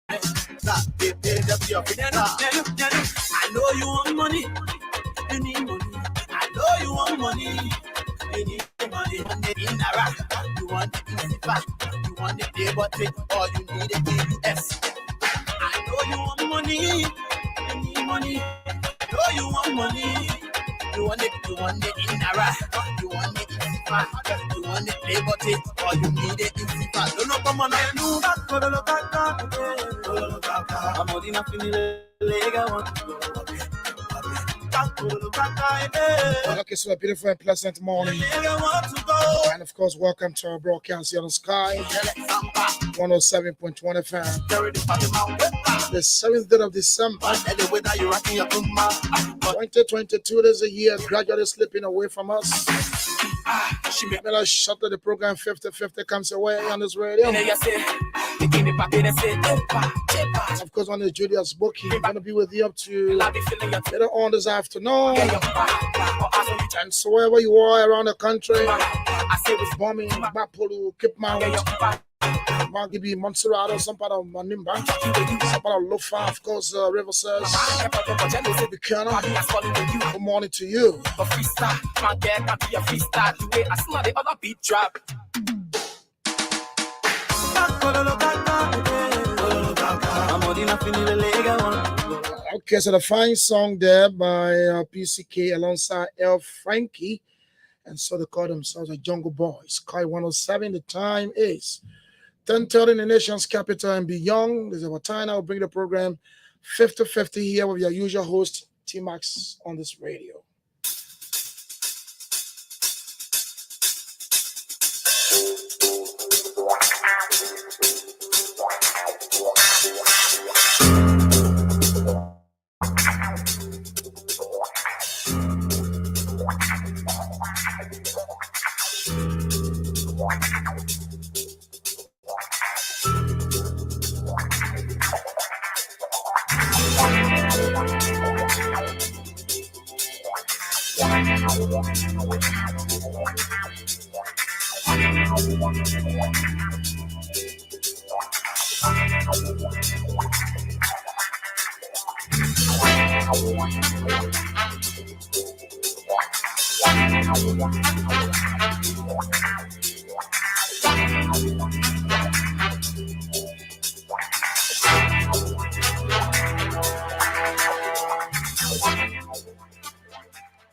I know you want money. You need money. I know you want money. You need money. You want it in Iraq. You want it in Zimbabwe. You want it there, but all you need is the US. I know you want money. You need money. I know you want money. You want it in Iraq. You want it in Zimbabwe. You want it there, but all you need is in Zimbabwe. Don't know come on, I know. I'm not enough in the leg. Okay, so a beautiful and pleasant morning. And of course, welcome to our broadcast here on Sky 107.1 FM. The 7th day of December 2022 is a year gradually slipping away from us. Let us shuttle the program 50-50 comes away on this radio. Of course, on the Julius book, he's going to be with you up to later on this afternoon. And so wherever you are around the country, bombing, Bapolu, Kipmount, Margibi, Montserrat, some part of Manimba, some part of Lofa, of course, River says, good morning to you. Okay, so the fine song there by PCK alongside L. Frankie, and so they call themselves the Jungle Boys. Sky 107, the time is 10:30 in the nation's capital and beyond. There's our time. I'll bring the program 50-50 here with your usual host, T-Max, on this radio.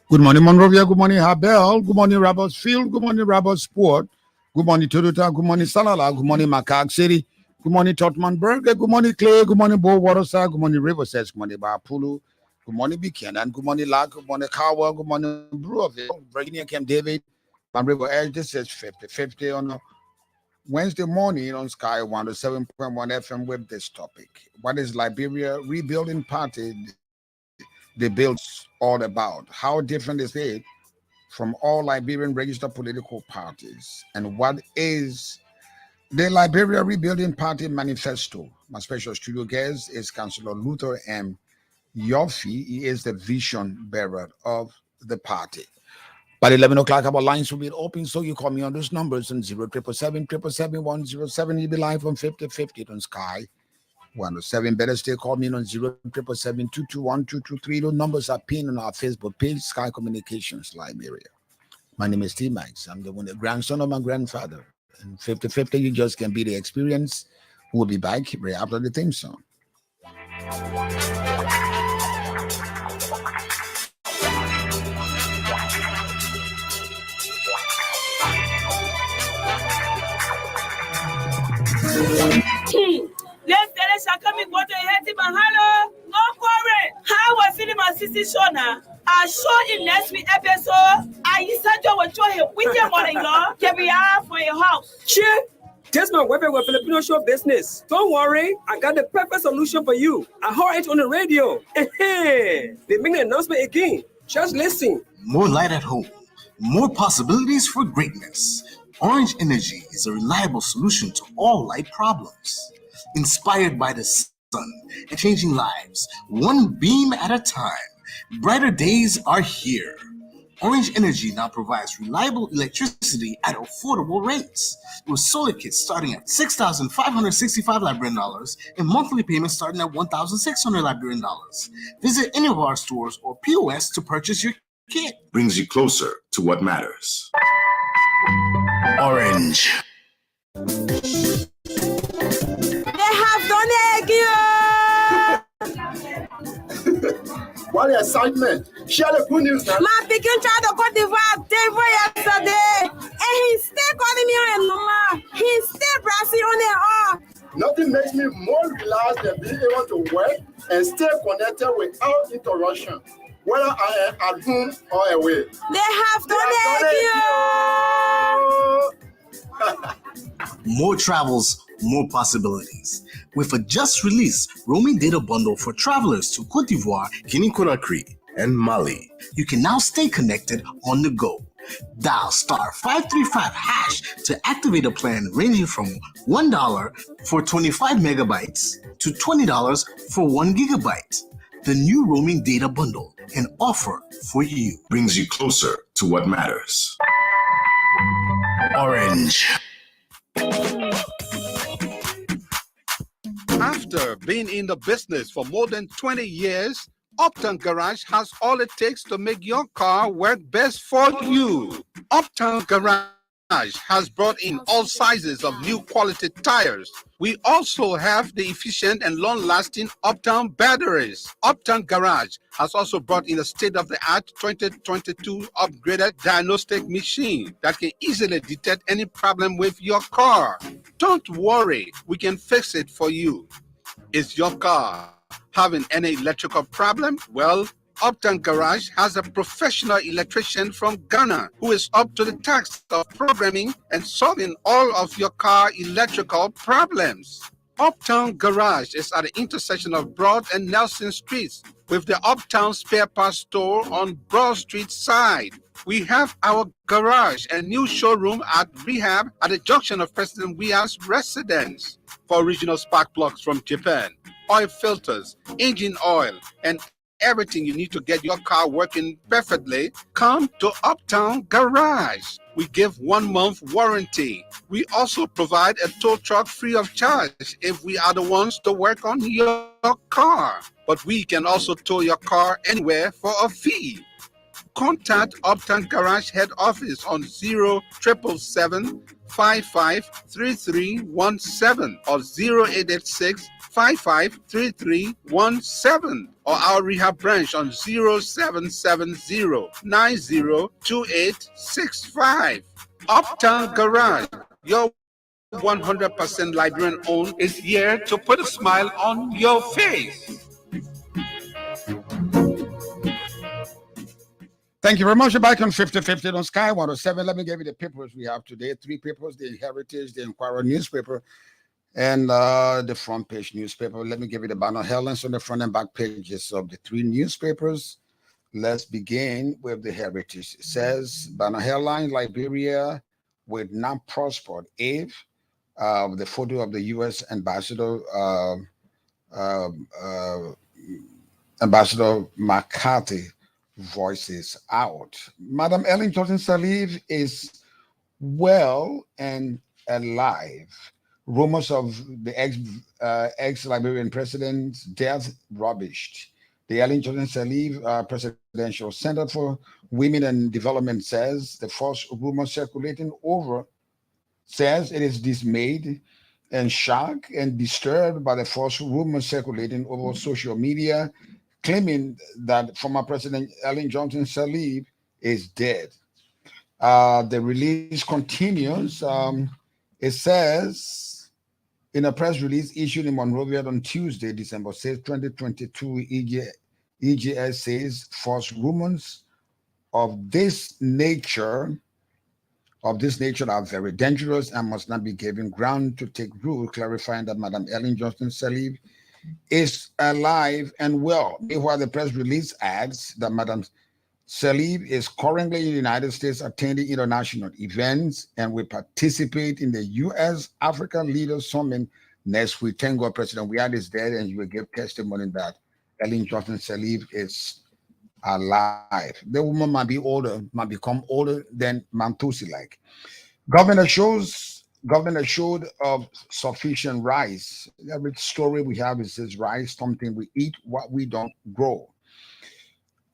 Good morning, Monrovia. Good morning, Habel. Good morning, Roberts Field. Good morning, Roberts Sport. Good morning, Toyota. Good morning, Salala. Good morning, Macau City. Good morning, Tottenburg. Good morning, Cllr. Good morning, Bow Waterside. Good morning, Riverside. Good morning, Bapulu. Good morning, Buchanan. Good morning, Lac. Good morning, Cowell. Good morning, Brewerville. Virginia, Camp David. Van River Edge. This is 50-50 on Wednesday morning on Sky 107.1 FM with this topic. What is Liberia Rebuilding Party? The bill's all about. How different is it from all Liberian registered political parties? And what is the Liberia Rebuilding Party Manifesto? My special studio guest is Councillor Luther M. Yorfee. He is the vision bearer of the party. By 11 o'clock, our lines will be open, so you call me on those numbers on 077777107. You'll be live on 50-50 on Sky 107. Better still call me on 07777221223. Those numbers are pinned on our Facebook page, Sky Communications Liberia. My name is T-Max. I'm the grandson of my grandfather. And 50-50, you just can be the experience. We'll be back right after the theme song. Let's come in water here. Hello, no worry. How was feeling my sister Shona? I saw in next week episode. I said you would show him with your mother-in-law. Can be out for your house. Sure. Just my weapon with Filipino show business. Don't worry, I got the perfect solution for you. I heard it on the radio. They make the announcement again. Just listen. More light at home. More possibilities for greatness. Orange Energy is a reliable solution to all light problems. Inspired by the sun and changing lives, one beam at a time. Brighter days are here. Orange Energy now provides reliable electricity at affordable rates, with solar kits starting at $6,565 Liberian dollars and monthly payments starting at $1,600 Liberian dollars. Visit any of our stores or POS to purchase your kit. Brings you closer to what matters. Orange. They have done it again. What excitement! Share the good news now. My pikin tried to Cote d'Ivoire yesterday, and he still calling me on the number. He still pressing on the arm. Nothing makes me more relaxed than being able to work and stay connected without interruption, whether I am at home or away. They have done it. More travels, more possibilities. With a just released roaming data bundle for travelers to Cote d'Ivoire, Guinea-Conakry, and Mali. you can now stay connected on the go. Dial *535# to activate a plan ranging from $1 for 25 megabytes to $20 for 1 gigabyte. The new roaming data bundle, an offer for you. Brings you closer to what matters. Orange. After being in the business for more than 20 years, Uptown Garage has all it takes to make your car work best for you. Uptown Garage has brought in all sizes of new quality tires. We also have the efficient and long-lasting Uptown batteries. Uptown Garage has also brought in a state-of-the-art 2022 upgraded diagnostic machine that can easily detect any problem with your car. Don't worry, we can fix it for you. Is your car having any electrical problem? Well, Uptown Garage has a professional electrician from Ghana who is up to the task of programming and solving all of your car electrical problems. Uptown Garage is at the intersection of Broad and Nelson Streets with the Uptown Spare Parts Store on Broad Street side. We have our garage and new showroom at Rehab at the junction of President Weah's residence. For original spark plugs from Japan, oil filters, engine oil, and everything you need to get your car working perfectly, come to Uptown Garage. We give 1 month warranty. We also provide a tow truck free of charge if we are the ones to work on your car. But we can also tow your car anywhere for a fee. Contact Uptown Garage head office on 077553317 or 0886553317 or our rehab branch on 0770902865. Uptown Garage, your 100% Liberian owned, is here to put a smile on your face. Thank you very much. You're back on 50/50 on Sky 107. Let me give you the papers we have today. 3 papers: the Heritage, the Inquirer newspaper, and the front page newspaper. Let me give you the banner headlines on the front and back pages of the 3 newspapers. Let's begin with the Heritage. It says, banner headline: Liberia would not prosper if the photo of the U.S. Ambassador Ambassador McCarthy voices out. Madam Ellen Johnson Sirleaf is well and alive. Rumors of the ex-Liberian president's death rubbished. The Ellen Johnson Sirleaf Presidential Center for Women and Development says the false rumor circulating over says it is dismayed and shocked and disturbed by the false rumor circulating over social media, claiming that former President Ellen Johnson Sirleaf is dead. The release continues. It says, in a press release issued in Monrovia on Tuesday, December 6, 2022, EGS says false rumors of this nature are very dangerous and must not be given ground to take root, clarifying that Madam Ellen Johnson Sirleaf is alive and well. Meanwhile, the press release adds that Madam Sirleaf is currently in the United States attending international events and will participate in the U.S. African Leaders Summit next week. Thank God President Weah is dead, and you will give testimony that Ellen Johnson Sirleaf is alive. The woman might be older, might become older than Mantusi like. Government assured of sufficient rice. Every story we have is this rice, something we eat, what we don't grow.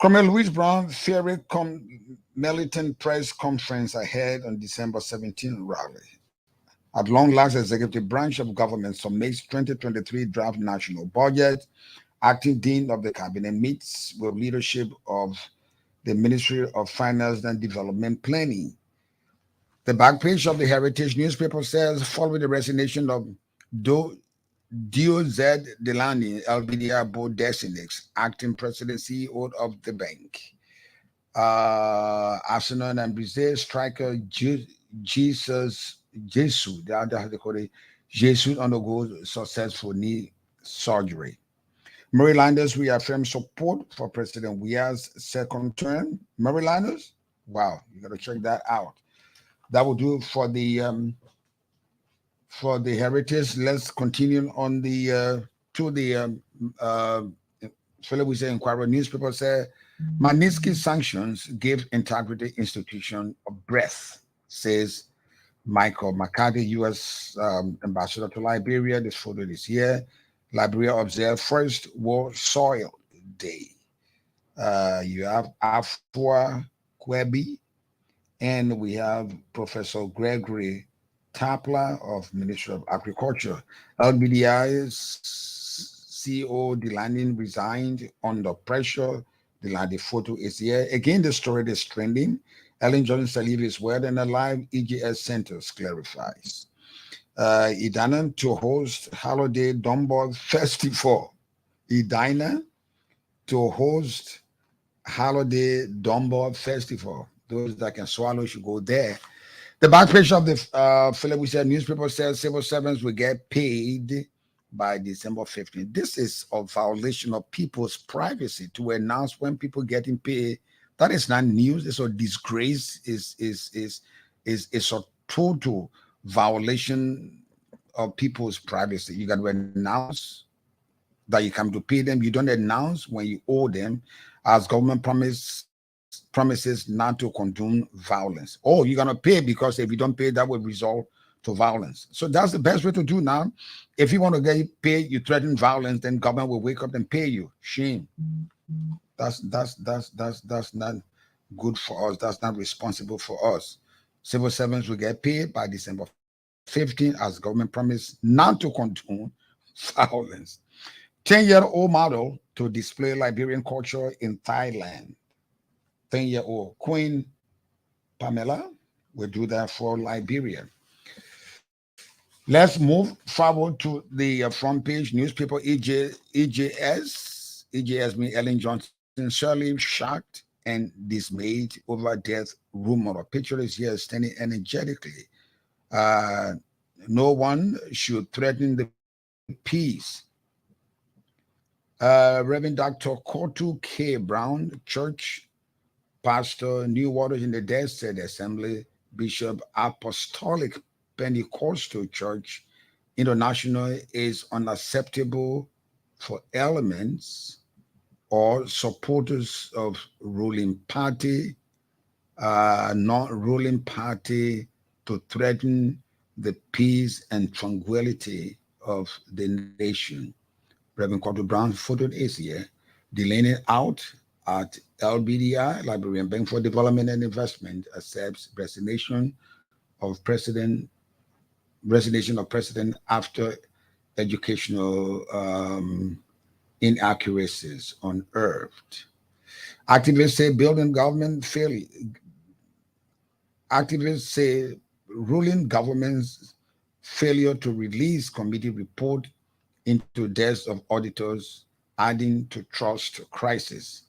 Colonel Louis Brown, militant press conference ahead on December 17 rally. At long last, executive branch of government submits 2023 draft national budget. Acting Dean of the Cabinet meets with leadership of the Ministry of Finance and Development Planning. The back page of the Heritage newspaper says, following the resignation of Dio-Z Delany, LBDR Board Designate, acting president CEO of the bank. Arsenal and Brazil striker Jesus, Jesus undergoes successful knee surgery. Marylanders reaffirm support for President Weah's second term. Marylanders? Wow, you got to check that out. That will do it for the heritage. Let's continue on the to the Philadelphia Inquirer newspaper said Magnitsky sanctions give integrity institution a breath, says Michael McCarthy, U.S. Ambassador to Liberia. This photo this year. Liberia observed First World Soil Day. You have Afua Kwebi, and we have Professor Gregory Tapla of Ministry of Agriculture. LBDI's CEO Delanin resigned under pressure. The photo is here. Again, the story is trending. Ellen Johnson Saliva is well and alive. EGS Centers clarifies. Idana to host Holiday Dunbar Festival. Edina to host Holiday Dunbar Festival. Those that can swallow should go there. The back page of the Philadelphia newspaper says civil servants will get paid by December 15th. This is a violation of people's privacy to announce when people getting paid. That is not news. It's a disgrace. Is a total violation of people's privacy. You got to announce that you come to pay them. You don't announce when you owe them, as government promises not to condone violence. Oh, you're gonna pay because if you don't pay, that will result to violence. So that's the best way to do now. If you want to get paid, you threaten violence, then government will wake up and pay you. Shame. That's not good for us. That's not responsible for us. Civil servants will get paid by December 15th as government promised not to condone violence. 10-year-old model to display Liberian culture in Thailand. 10-year-old Queen Pamela will do that for Liberia. Let's move forward to the front page newspaper. EJS means Ellen Johnson surely shocked and dismayed over death rumor. A picture is here standing energetically. No one should threaten the peace. Reverend Dr. Kotu K. Brown, church pastor, New Waters in the Desert Assembly, Bishop Apostolic Pentecostal Church International, is unacceptable for elements or supporters of ruling party, non-ruling party, to threaten the peace and tranquility of the nation. Reverend Kotu Brown photo is here, delaying out at LBDI, Liberian Bank for Development and Investment, accepts resignation of president after educational inaccuracies unearthed. Activists say building government failure. Activists say ruling government's failure to release committee report into deaths of auditors, adding to trust crisis.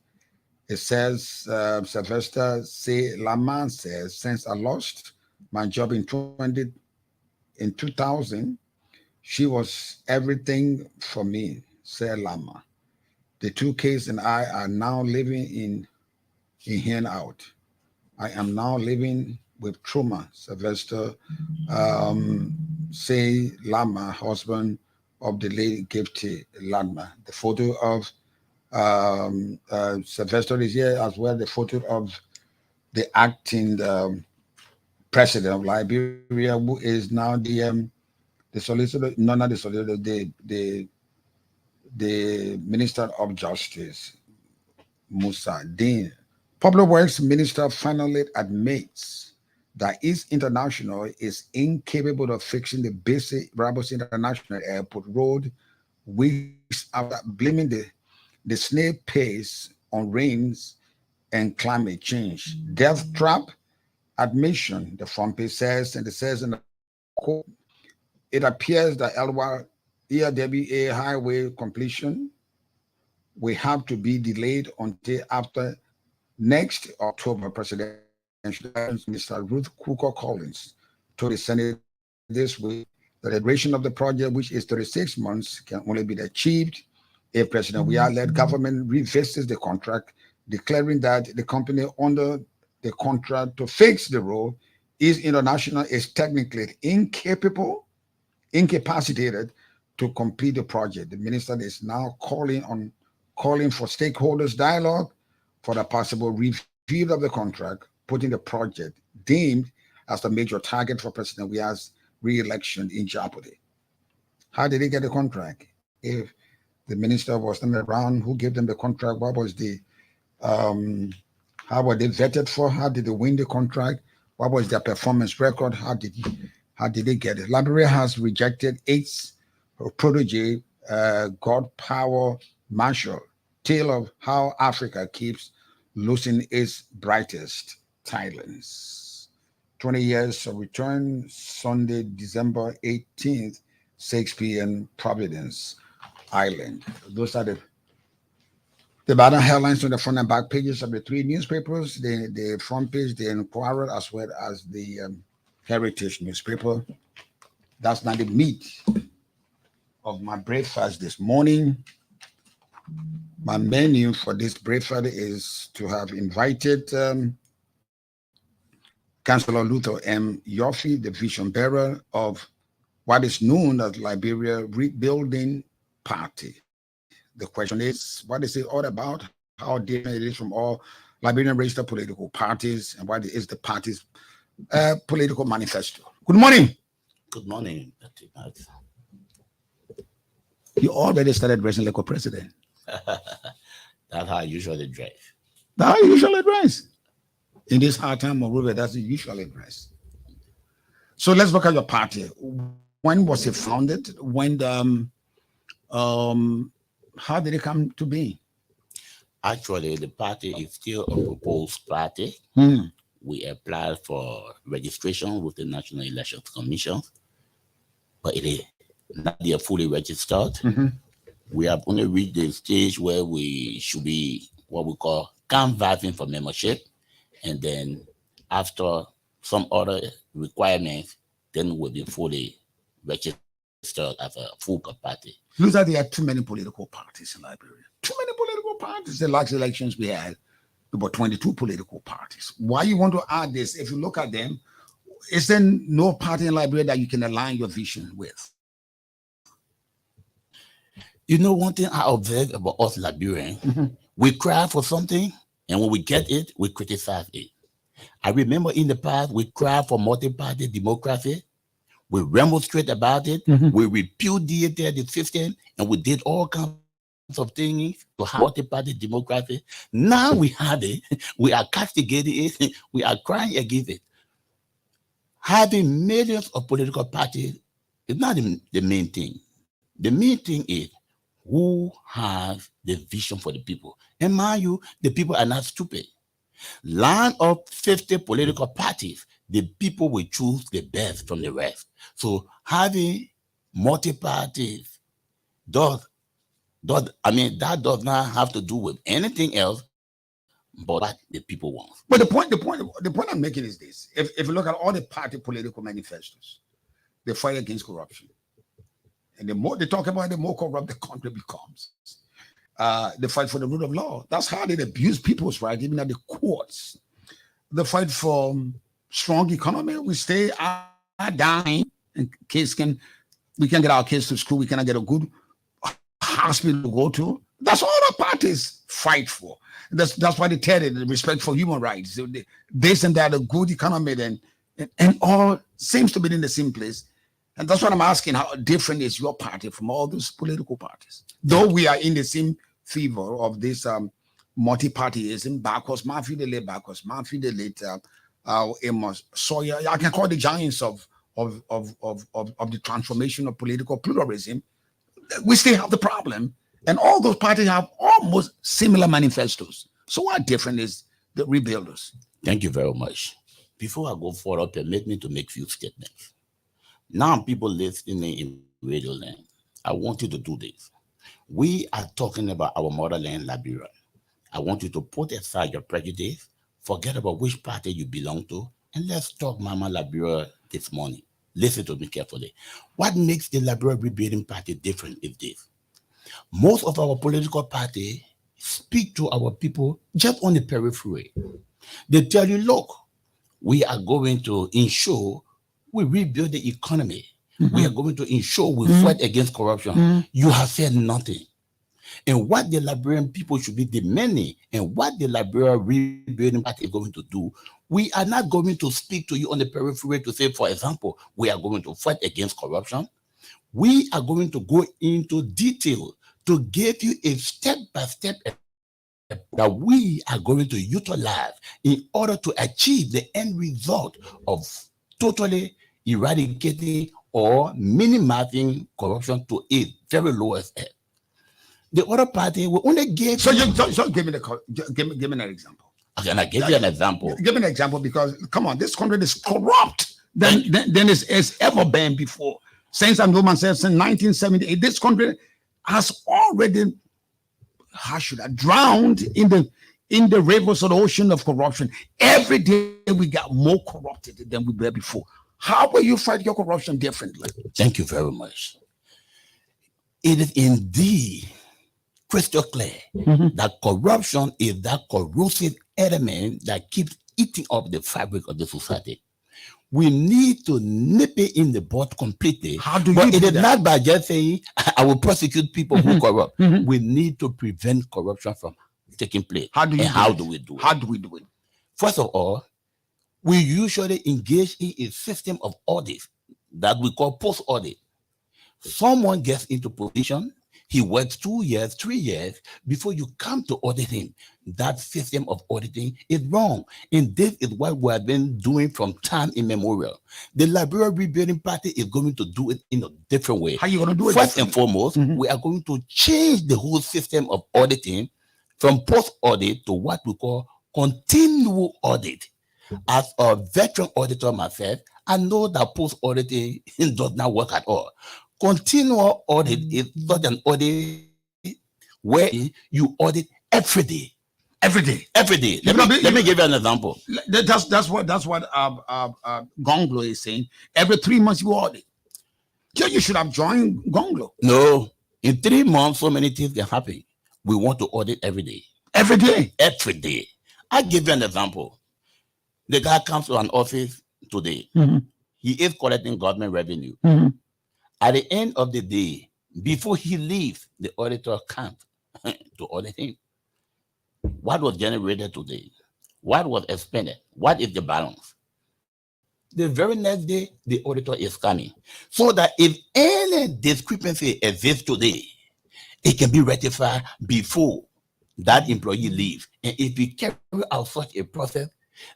It says, Sylvester C. Laman says, since I lost my job in 2000, she was everything for me, said Lama. The two kids and I are now living in and out. I am now living with trauma, Sylvester C. Lama, husband of the late Gifty Ladma. The photo of Sylvester is here as well. The photo of the acting president of Liberia, who is now the solicitor, no, not the solicitor, the Minister of Justice, Musa Dean. Public Works Minister finally admits that East International is incapable of fixing the basic Rabos International Airport road, weeks after blaming the snail pace on rains and climate change. Death trap admission, the front page says, and it says in the quote, it appears that ERWA highway completion will have to be delayed until after next October. Presidential Mr. Ruth Cooker Collins told the Senate this week that the duration of the project, which is 36 months, can only be achieved if President Weah-led government revisits the contract, declaring that the company under the contract to fix the road East International is technically incapacitated to complete the project. The minister is now calling for stakeholders dialogue for the possible review of the contract, putting the project deemed as the major target for President Weah's re-election in jeopardy. How did they get the contract? If the minister was not around, who gave them the contract? What was the how were they vetted for? How did they win the contract? What was their performance record? How did they get it? Liberia has rejected its protege, God Power Marshall, tale of how Africa keeps losing its brightest talents. 20 years of return, Sunday, December 18th, 6 p.m., Providence Island. Those are the bottom headlines on the front and back pages of the three newspapers, the front page, the Inquirer, as well as the Heritage newspaper. That's not the meat of my breakfast this morning. My menu for this breakfast is to have invited Councillor Luther M. Yorfee, the vision bearer of what is known as Liberia Rebuilding Party. The question is, what is it all about? How different it is from all Liberian registered political parties, and what is the party's political manifesto? Good morning. Good morning. You already started dressing like a president. That's how I usually dress. That's how you usually dress. In this hard time of Ruben, that's the usual dress. So let's look at your party. When was it founded? When how did it come to be? Actually, the party is still a proposed party. We applied for registration with the National Elections Commission, but it is not yet fully registered. We have only reached the stage where we should be what we call canvassing for membership, and then after some other requirements, then we'll be fully registered as a full party. Looks like there are too many political parties in Liberia. Too many political parties. The last elections we had about 22 political parties. Why you want to add this? If you look at them, is there no party in Liberia that you can align your vision with? You know, one thing I observe about us Liberians, we cry for something, and when we get it, we criticize it. I remember in the past, we cried for multi-party democracy. We remonstrated about it. We repudiated the system, and we did all kinds of things to have multi-party democracy. Now we have it. We are castigating it. We are crying against it. Having millions of political parties is not the main thing. The main thing is who has the vision for the people. And mind you, the people are not stupid. Line up 50 political parties, the people will choose the best from the rest. So having multi-parties that does not have to do with anything else but what the people want. But the point I'm making is this. If you look at all the party political manifestos, they fight against corruption. And the more they talk about it, the more corrupt the country becomes. They fight for the rule of law. That's how they abuse people's rights, even at the courts. They fight for strong economy. We stay dying, and we can get our kids to school. We cannot get a good hospital to go to. That's all the parties fight for. That's why they tell it, the respect for human rights. This and that, a good economy, and all seems to be in the same place. And that's what I'm asking, how different is your party from all those political parties? Though we are in the same favor of this multi-partyism, backwards, Amos Sawyer, I can call the giants of the transformation of political pluralism. We still have the problem. And all those parties have almost similar manifestos. So what different is the rebuilders? Thank you very much. Before I go forward, permit me to make few statements. Now, people listening in Radio Land, I want you to do this. We are talking about our motherland, Liberia. I want you to put aside your prejudice, forget about which party you belong to, and let's talk Mama Liberia this morning. Listen to me carefully. What makes the Liberia Rebuilding Party different is this. Most of our political parties speak to our people just on the periphery. They tell you, look, we are going to ensure we rebuild the economy. We are going to ensure we fight against corruption. You have said nothing. And what the Liberian people should be demanding and what the Liberia Rebuilding Party is going to do, we are not going to speak to you on the periphery to say, for example, we are going to fight against corruption. We are going to go into detail to give you a step-by-step that we are going to utilize in order to achieve the end result of totally eradicating or minimizing corruption to its very lowest end. The other party will only give. So give me an example. Okay, and I give you an example. Give me an example because come on, this country is corrupt than it's ever been before. Since I'm Roman said since 1978, this country has already drowned in the rivers of the ocean of corruption. Every day we got more corrupted than we were before. How will you fight your corruption differently? Thank you very much. It is indeed crystal clear that corruption is that corrosive element that keeps eating up the fabric of the society. We need to nip it in the bud completely. How do you but do it is that? not by just saying, I will prosecute people who corrupt. We need to prevent corruption from taking place. How do we do it? How do we do it? First of all, we usually engage in a system of audit that we call post-audit. Someone gets into position, he works 2 years, 3 years before you come to audit him. That system of auditing is wrong. And this is what we have been doing from time immemorial. The Liberia Rebuilding Party is going to do it in a different way. How are you going to do it? First and foremost, we are going to change the whole system of auditing from post-audit to what we call continual audit. As a veteran auditor myself, I know that post-auditing does not work at all. Continual audit is such an audit where you audit every day. Every day. Let me give you an example. That's what Gonglo is saying. Every 3 months you audit. You should have joined Gonglo. No, in 3 months, so many things can happen. We want to audit every day. Every day. Every day. I give you an example. The guy comes to an office today. He is collecting government revenue. At the end of the day, before he leaves, the auditor comes to audit him. What was generated today? What was expended? What is the balance? The very next day, the auditor is coming. So that if any discrepancy exists today, it can be rectified before that employee leaves. And if we carry out such a process,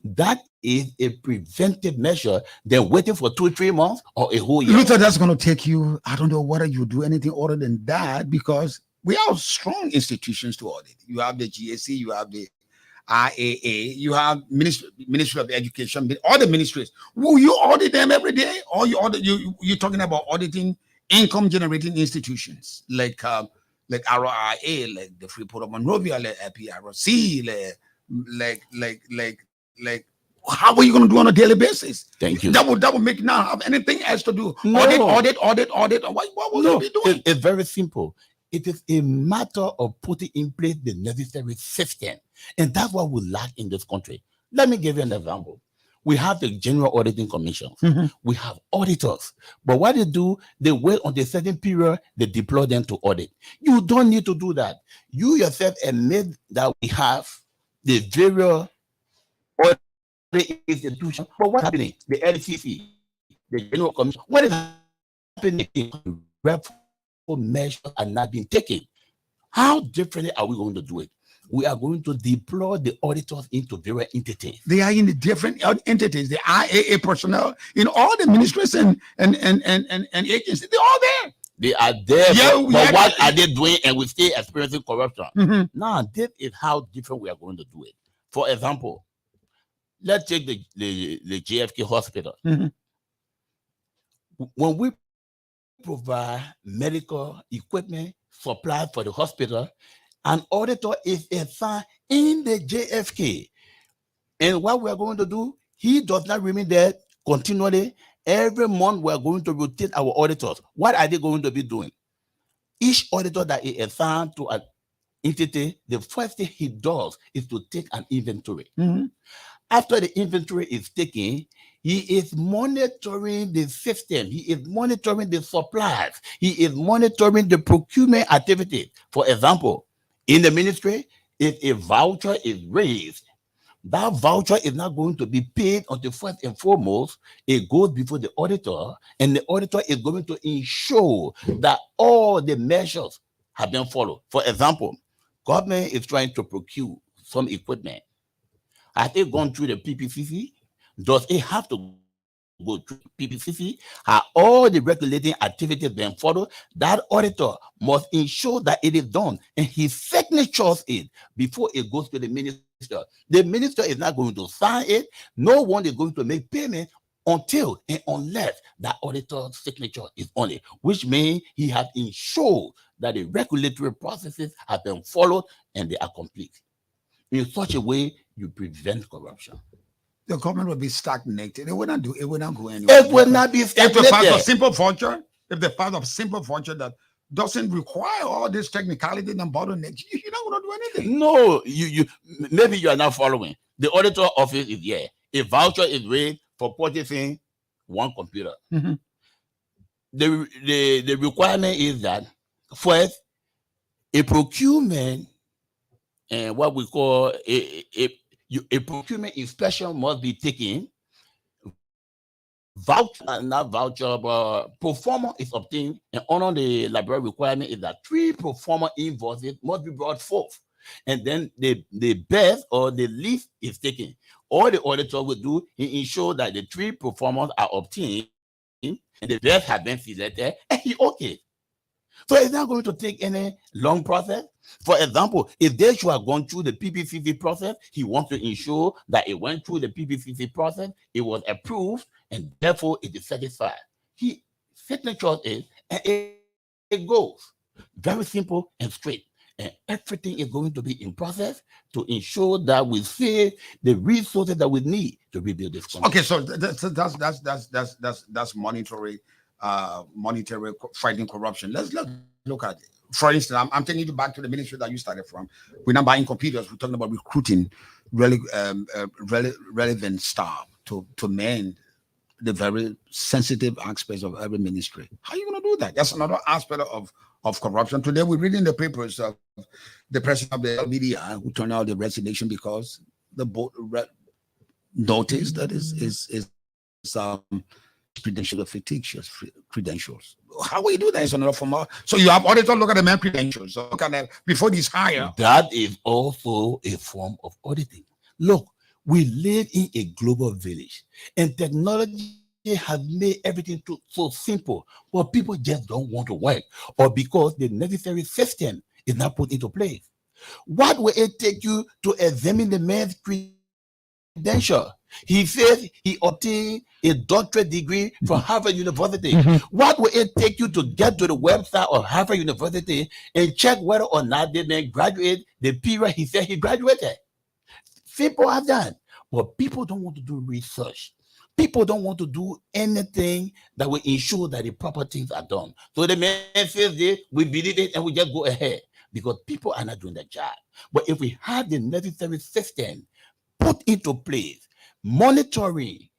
that is a preventive measure than waiting for 2-3 months or a whole year. Luther, that's going to take you, I don't know whether you do anything other than that, because we have strong institutions to audit. You have the GSC, you have the IAA, you have Ministry of Education, all the ministries. Will you audit them every day? Or you're talking about auditing income generating institutions like RIA, like the Freeport of Monrovia, like PRC, like how are you going to do on a daily basis? Thank you. That will make not have anything else to do. No. Audit. What will you be doing? It's very simple. It is a matter of putting in place the necessary system. And that's what we lack in this country. Let me give you an example. We have the General Auditing Commission. We have auditors. But what they do, they wait on the certain period, they deploy them to audit. You don't need to do that. You yourself admit that we have the various audit institutions. But what's happening? The LCC, the General Commission, what is happening? Reform measures are not being taken. How differently are we going to do it? We are going to deploy the auditors into various entities. They are in the different entities, the IAA personnel in all the ministries and agencies. They're all there. They are there, but what are they doing? And we still experiencing corruption. Now, this is how different we are going to do it. For example, let's take the JFK hospital. When we provide medical equipment, supply for the hospital, an auditor is assigned in the JFK. And what we are going to do, he does not remain there continually. Every month, we are going to rotate our auditors. What are they going to be doing? Each auditor that is assigned to an entity, the first thing he does is to take an inventory. After the inventory is taken, he is monitoring the system. He is monitoring the supplies. He is monitoring the procurement activity. For example, in the ministry, if a voucher is raised, that voucher is not going to be paid until first and foremost, it goes before the auditor, and the auditor is going to ensure that all the measures have been followed. For example, government is trying to procure some equipment. Has it gone through the PPCC? Does it have to go through PPCC? Are all the regulating activities being followed? That auditor must ensure that it is done, and he signatures it before it goes to the minister. The minister is not going to sign it. No one is going to make payment until and unless that auditor's signature is on it, which means he has ensured that the regulatory processes have been followed and they are complete. In such a way, you prevent corruption. The government will be stagnated. It will not go anywhere. It will not be stagnated. If the fact of simple voucher that doesn't require all this technicality and bottlenecks, you're not going to do anything. No, you maybe you are not following. The auditor office is here. A voucher is raised for purchasing one computer. The requirement is that first, a procurement and what we call a procurement inspection must be taken. Voucher, not voucher, but pro forma is obtained, and under the Liberia requirement is that 3 pro forma invoices must be brought forth, and then the best or the least is taken. All the auditor will do is ensure that the 3 pro formas are obtained, and the best have been selected, and he okay. So it's not going to take any long process. For example, if they should have gone through the PPCC process, he wants to ensure that it went through the PPCC process, it was approved, and therefore it is satisfied. He signatures it, and it goes. Very simple and straight. And everything is going to be in process to ensure that we save the resources that we need to rebuild this country. Okay, so that's monetary fighting corruption. Let's look at it. For instance, I'm taking you back to the ministry that you started from. We're not buying computers. We're talking about recruiting really relevant staff to man the very sensitive aspects of every ministry. How are you going to do that? That's another aspect of corruption. Today, we read in the papers of the president of the media who turned out the resignation because the board noticed that is credentials, fictitious credentials. How will you do that? It's another form of, so you have auditor look at the man credentials. So look at that before he's hired. That is also a form of auditing. Look, we live in a global village, and technology has made everything so simple, but people just don't want to work, or because the necessary system is not put into place. What will it take you to examine the man's credential? He says he obtained a doctorate degree from Harvard University. What will it take you to get to the website of Harvard University and check whether or not they may graduate the period he said he graduated? Simple as that. But people don't want to do research. People don't want to do anything that will ensure that the proper things are done. So the man says this, we believe it, and we just go ahead because people are not doing their job. But if we have the necessary system put into place, monitoring,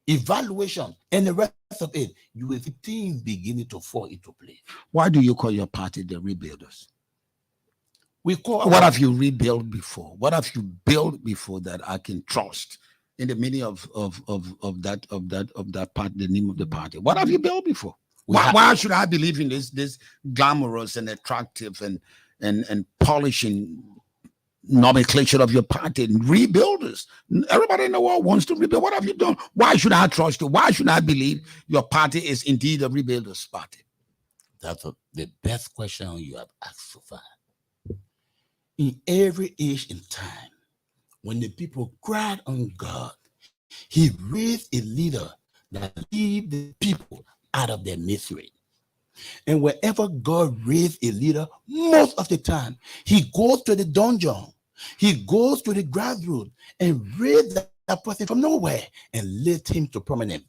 evaluation, and the rest of it, you will see things beginning to fall into place. Why do you call your party the Rebuilders? We call What have you rebuilt before? What have you built before that I can trust in the meaning of that part, the name of the party? What have you built before? Why should I believe in this glamorous and attractive and polishing nomenclature of your party? Rebuilders. Everybody in the world wants to rebuild. What have you done? Why should I trust you? Why should I believe your party is indeed a Rebuilders party? That's the best question you have asked so far. In every age and time, when the people cried on God, he raised a leader that lead the people out of their misery. And wherever God raised a leader, most of the time, he goes to the dungeon, he goes to the grassroots and raised that person from nowhere and lift him to prominence.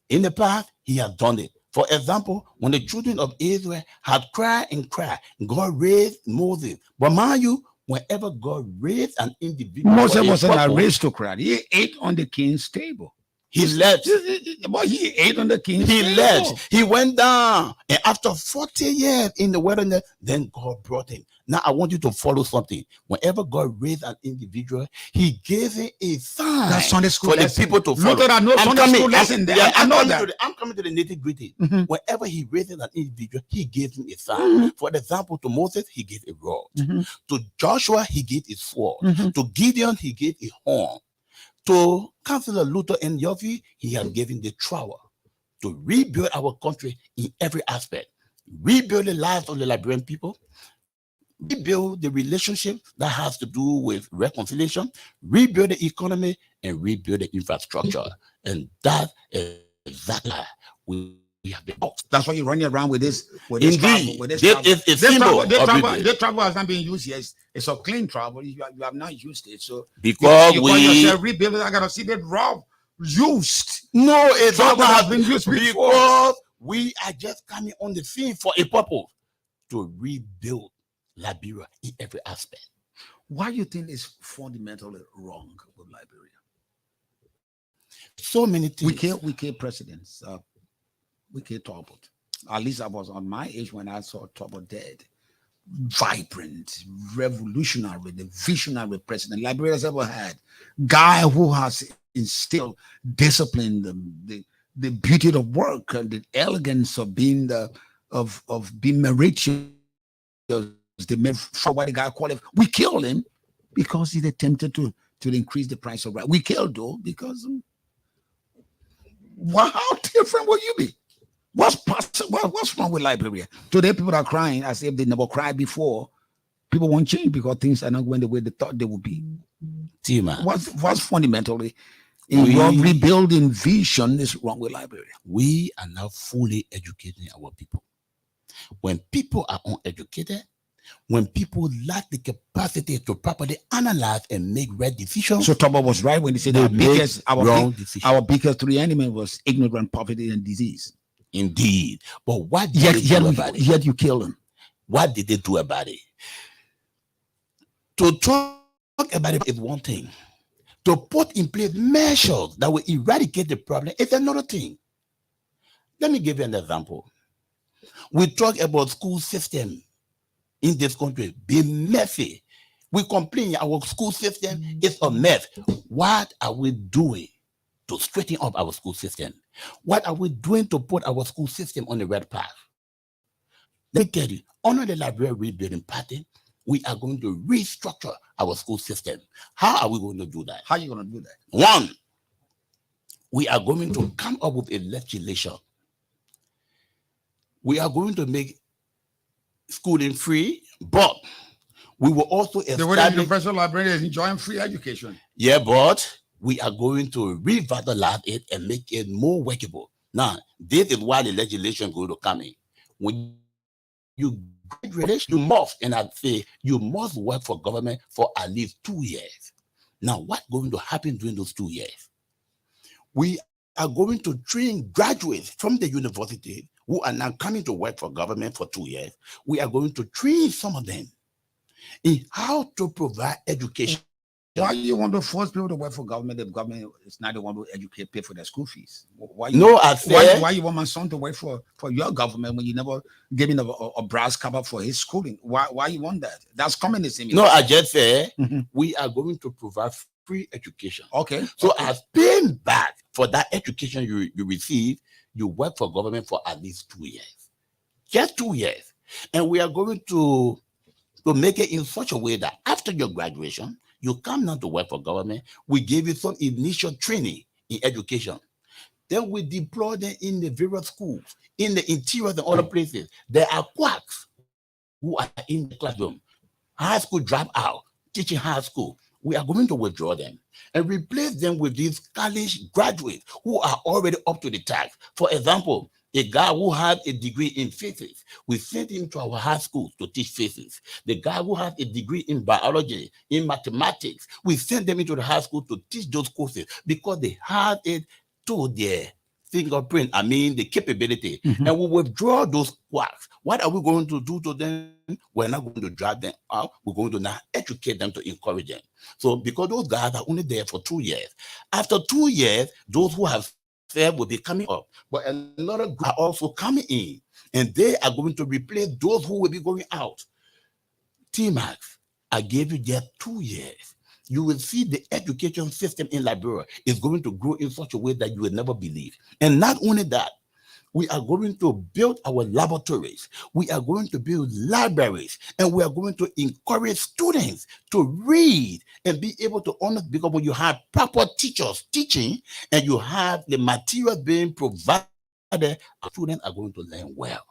In the past, he has done it. For example, when the children of Israel had cried and cried, God raised Moses. But mind you, whenever God raised an individual, Moses was an aristocrat. He ate on the king's table. He left. But he ate on the king's He table. left. He went down. And after 40 years in the wilderness, then God brought him. Now I want you to follow something. Whenever God raised an individual, he gave him a sign. That's Sunday school for lesson. the people to follow. Look at that, Sunday school lesson there. I know that. I'm coming to the nitty-gritty. Mm-hmm. Whenever he raised an individual, he gave him a sign. Mm-hmm. For example, to Moses, he gave a rod. Mm-hmm. To Joshua, he gave a sword. Mm-hmm. To Gideon, he gave a horn. To Councillor Luther and Yorfee, he has given the trowel to rebuild our country in every aspect. Rebuild the lives of the Liberian people. Rebuild the relationship that has to do with reconciliation. Rebuild the economy and rebuild the infrastructure. And that is exactly we have been. That's why you're running around with this. Indeed, this travel has not been used yet. It's a clean travel. You have not used it. So because you call yourself rebuilding, I gotta see that raw used. No, it's travel not has been used before. Because we are just coming on the scene for a purpose to rebuild Liberia in every aspect. Why do you think it's fundamentally wrong with Liberia? So many things. We kill presidents. We kill Talbot. At least I was on my age when I saw Talbot dead. Vibrant, revolutionary, the visionary president Liberia has ever had. Guy who has instilled discipline, the beauty of work, and the elegance of being being meritorious. The guy called him. We killed him because he attempted to increase the price of rice. We killed though because how different will you be? What's wrong with Liberia? Today people are crying as if they never cried before. People won't change because things are not going the way they thought they would be. Tima, what's fundamentally in your rebuilding vision is wrong with Liberia? We are now fully educating our people. When people are uneducated, when people lack the capacity to properly analyze and make right decisions. So Talbot was right when he said our biggest three enemies was ignorance, poverty, and disease. Indeed. But what did they do about it? Yet you kill them. What did they do about it? To talk about it is one thing. To put in place measures that will eradicate the problem is another thing. Let me give you an example. We talk about school system in this country being messy. We complain our school system is a mess. What are we doing to straighten up our school system? What are we doing to put our school system on the right path? Let me tell you, under the Liberia Rebuilding Party, we are going to restructure our school system. How are we going to do that? How are you going to do that? One, we are going to come up with a legislation. We are going to make schooling free, but we will also establish... The way the Universal Librarian is enjoying free education. Yeah, but we are going to revitalize it and make it more workable. Now, this is why the legislation is going to come in. When you graduate, you must, and I say, you must work for government for at least 2 years. Now, what's going to happen during those 2 years? We are going to train graduates from the university who are now coming to work for government for 2 years. We are going to train some of them in how to provide education Why you want to force people to work for government if government is not the one who educate, pay for their school fees? Why you want my son to work for your government when you never gave him a brass cover for his schooling? Why you want that? That's communism. No, I just say we are going to provide free education. Okay. So as paying back for that education you receive, you work for government for at least 2 years. Just 2 years. And we are going to make it in such a way that after your graduation, you come down to work for government. We give you some initial training in education. Then we deploy them in the various schools, in the interior and other places. There are quacks who are in the classroom. High school dropout, teaching high school. We are going to withdraw them and replace them with these college graduates who are already up to the task. For example, a guy who had a degree in physics, we sent him to our high school to teach physics. The guy who has a degree in biology, in mathematics, we sent them into the high school to teach those courses because they had it to their fingerprint, the capability. And we withdraw those quacks. What are we going to do to them? We're not going to drive them out. We're going to now educate them to encourage them. So because those guys are only there for 2 years. After 2 years, those who have failed will be coming up. But another group are also coming in. And they are going to replace those who will be going out. T-Max, I gave you just 2 years. You will see the education system in Liberia is going to grow in such a way that you will never believe. And not only that, we are going to build our laboratories. We are going to build libraries. And we are going to encourage students to read and be able to understand. Because when you have proper teachers teaching and you have the material being provided, our students are going to learn well.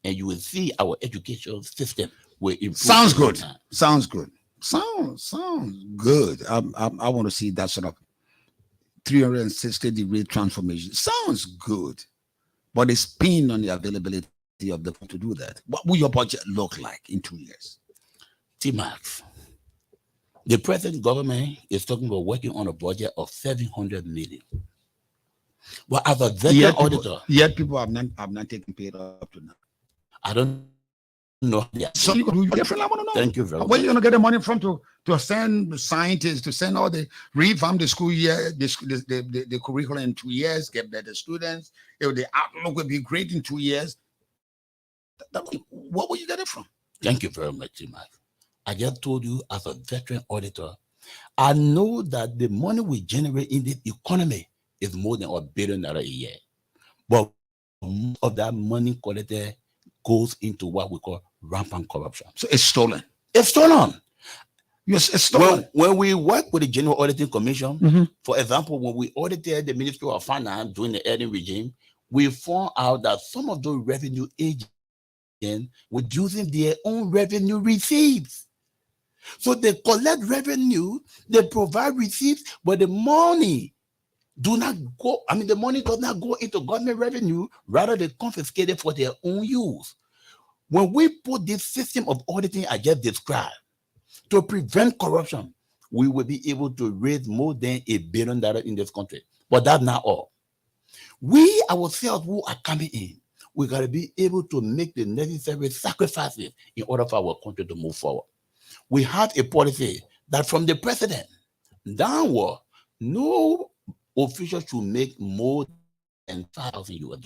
And you will see our education system will improve. Sounds good. Sounds good. Sounds good. I want to see that sort of 360-degree transformation. Sounds good, but it's pinned on the availability of the to do that. What will your budget look like in 2 years? T-Max, the present government is talking about working on a budget of 700 million. Well, as a veteran auditor, yet people have not taken paid up to now. I don't know. So you can do different. I want to know. Thank you very much. Where are you going to get the money from to send scientists, to send all the revamp the school year, the curriculum in 2 years, get better students? If the outlook will be great in 2 years, what will you get it from? Thank you very much, T-Max. I just told you, as a veteran auditor, I know that the money we generate in the economy is more than $1 billion a year. But most of that money collected goes into what we call rampant corruption. So it's stolen. It's stolen. Yes, it's stolen. When we work with the General Auditing Commission, for example, when we audited the Ministry of Finance during the Eden regime, we found out that some of those revenue agents were using their own revenue receipts. So they collect revenue, they provide receipts, but the money the money does not go into government revenue, rather they confiscate it for their own use. When we put this system of auditing I just described to prevent corruption, we will be able to raise more than $1 billion in this country. But that's not all. We ourselves who are coming in, we got to be able to make the necessary sacrifices in order for our country to move forward. We have a policy that from the president downward, no official should make more than $5,000 US.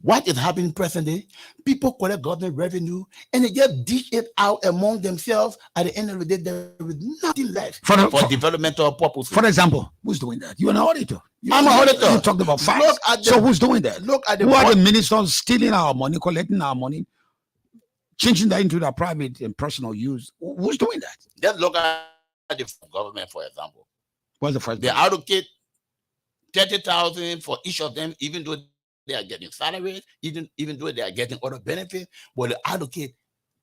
What is happening presently? People collect government revenue and they just dish it out among themselves. At the end of the day, there is nothing left for developmental purposes. For example, who's doing that? You're an auditor. I'm an auditor. You talked about facts. So who's doing that? Look at who are the ministers stealing our money, collecting our money, changing that into their private and personal use? Who's doing that? Just look at the government, for example. What's the first? They allocate 30,000 for each of them, even though they are getting salaries, even though they are getting other benefits, but they allocate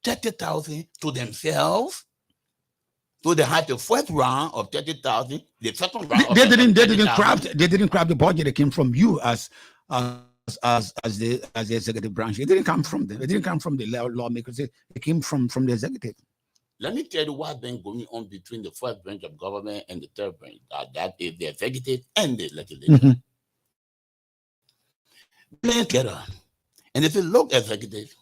30,000 to themselves. So they had the first round of 30,000, the second round. They didn't craft the budget. It came from you as the executive branch. It didn't come from them. It didn't come from the lawmakers. It came from the executive. Let me tell you what's been going on between the first branch of government and the third branch. That is the executive and the legislature. Blend together. And if you look executive,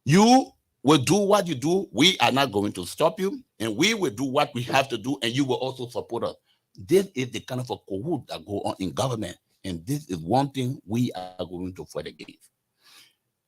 you will do what you do. We are not going to stop you, and we will do what we have to do, and you will also support us. This is the kind of a cahoot that go on in government, and this is one thing we are going to fight against.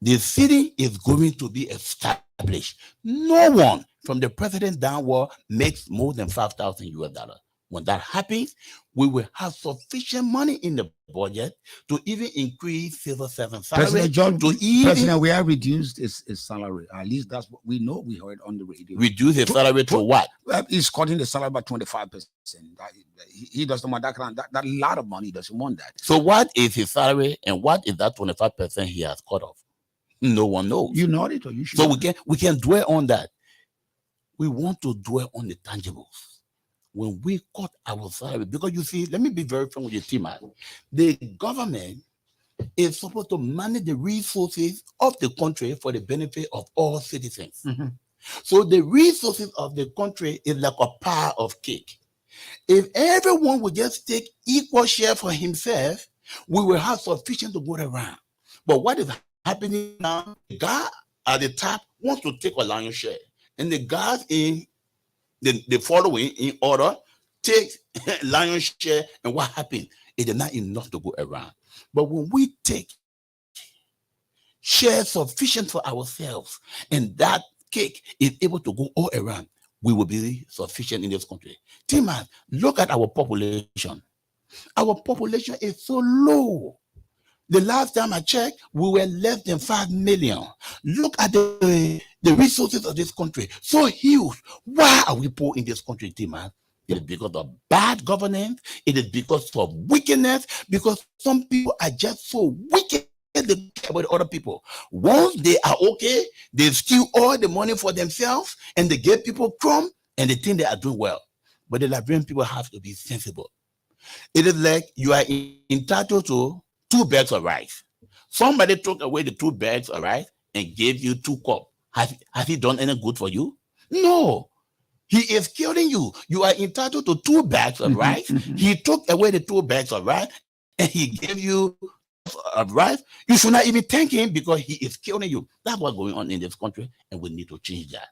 The city is going to be established. No one from the president downward makes more than $5,000. When that happens, we will have sufficient money in the budget to even increase civil servant salary. President John, President, we have reduced his salary. At least that's what we know. We heard on the radio. Reduce his salary to what? He's cutting the salary by 25%. He doesn't want that kind of that lot of money. He doesn't want that. So what is his salary, and what is that 25% he has cut off? No one knows. You know it, or you should. So we can dwell on that. We want to dwell on the tangibles. When we cut our salary, because you see, let me be very frank with you, team. The government is supposed to manage the resources of the country for the benefit of all citizens. So the resources of the country is like a pile of cake. If everyone would just take equal share for himself, we will have sufficient to go around. But what is happening now? The guy at the top wants to take a lion's share, and the guys in the following in order take lion's share, and what happened? It is not enough to go around. But when we take share sufficient for ourselves, and that cake is able to go all around, we will be sufficient in this country. Timman, look at our population. Our population is so low. The last time I checked, we were less than 5 million. Look at the resources of this country, so huge. Why are we poor in this country, Timman? It is because of bad governance. It is because of wickedness. Because some people are just so wicked they care about other people. Once they are okay, they steal all the money for themselves, and they give people crumb, and they think they are doing well. But the Liberian people have to be sensible. It is like you are entitled to 2 bags of rice. Somebody took away the 2 bags of rice and gave you 2 cups. Has he done any good for you? No. He is killing you. You are entitled to 2 bags of rice. He took away the 2 bags of rice and he gave you rice. You should not even thank him because he is killing you. That's what's going on in this country, and we need to change that.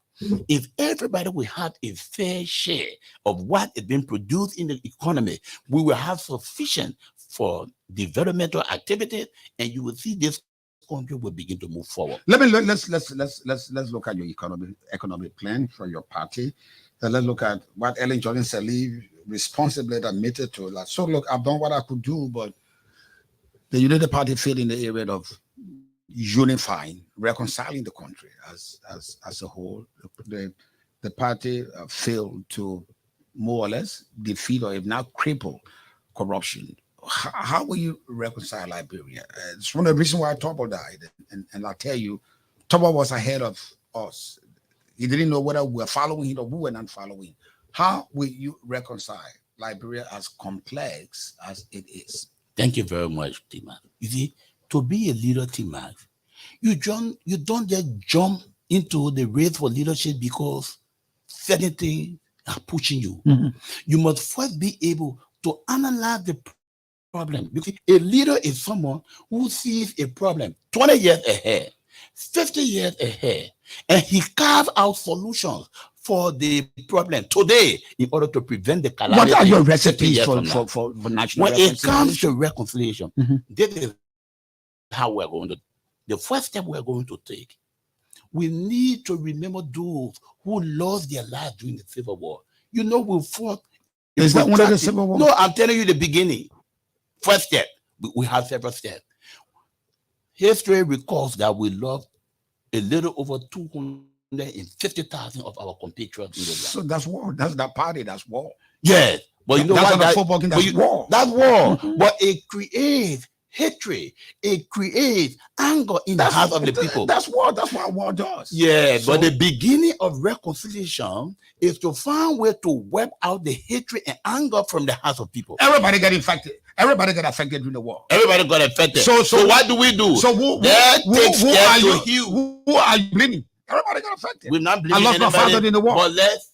If everybody will have a fair share of what is being produced in the economy, we will have sufficient for developmental activities, and you will see this country will begin to move forward. Let's look at your economic plan for your party. Let's look at what Ellen Jordan Sirleaf responsibly admitted to. Like, so look, I've done what I could do, but the United Party failed in the area of unifying, reconciling the country as a whole. The party failed to more or less defeat, or if not cripple, corruption. How will you reconcile Liberia? It's one of the reasons why Tobo died, and I'll tell you, Tobo was ahead of us. He didn't know whether we were following him or we were not following. How will you reconcile Liberia as complex as it is? Thank you very much, Timman. You see, to be a leader, Timman, you don't just jump into the race for leadership because certain things are pushing you. You must first be able to analyze the problem. Because a leader is someone who sees a problem 20 years ahead, 50 years ahead, and he carves out solutions for the problem today in order to prevent the calamity. What are your recipes for national when it comes to reconciliation? This is how we're going to. The first step we're going to take. We need to remember those who lost their lives during the Civil War. You know, we fought. Is that one of the Civil War? No, I'm telling you the beginning. First step. We have several steps. History records that we lost a little over 250,000 of our compatriots in the land. So that's war. That's that party. That's war. Yes, but you know that's what? That's war. That's war. But it creates hatred. It creates anger in the hearts of the people. That's war. That's what war does. Yeah, but the beginning of reconciliation is to find a way to wipe out the hatred and anger from the hearts of people. Everybody got infected. Everybody got affected during the war. Everybody got affected. So what do we do? So who are you blaming? Everybody got affected. We're not blaming I lost my father in the war. But let's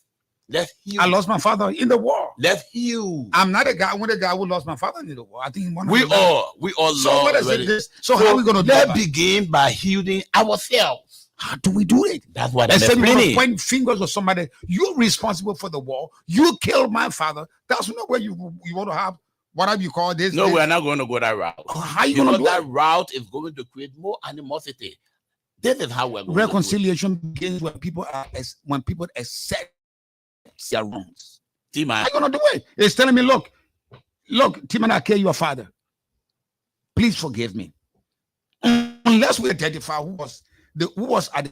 heal. I lost my father in the war. Let's heal. I'm not a guy. One of the guy who lost my father in the war. I think we all so lost. So how are we going to do Let's begin by healing ourselves. How do we do it? That's what I'm Instead of explaining. pointing fingers at somebody, you're responsible for the war. You killed my father. That's not where you want to have whatever you call this. No, this. we're not going to go that route. How are you going to do that it? route is going to create more animosity. This is how we're going Reconciliation begins when people accept their wrongs. Tima, How are you going to do it? It's telling me, look, Tim and I killed your father. Please forgive me. Unless we identify who was at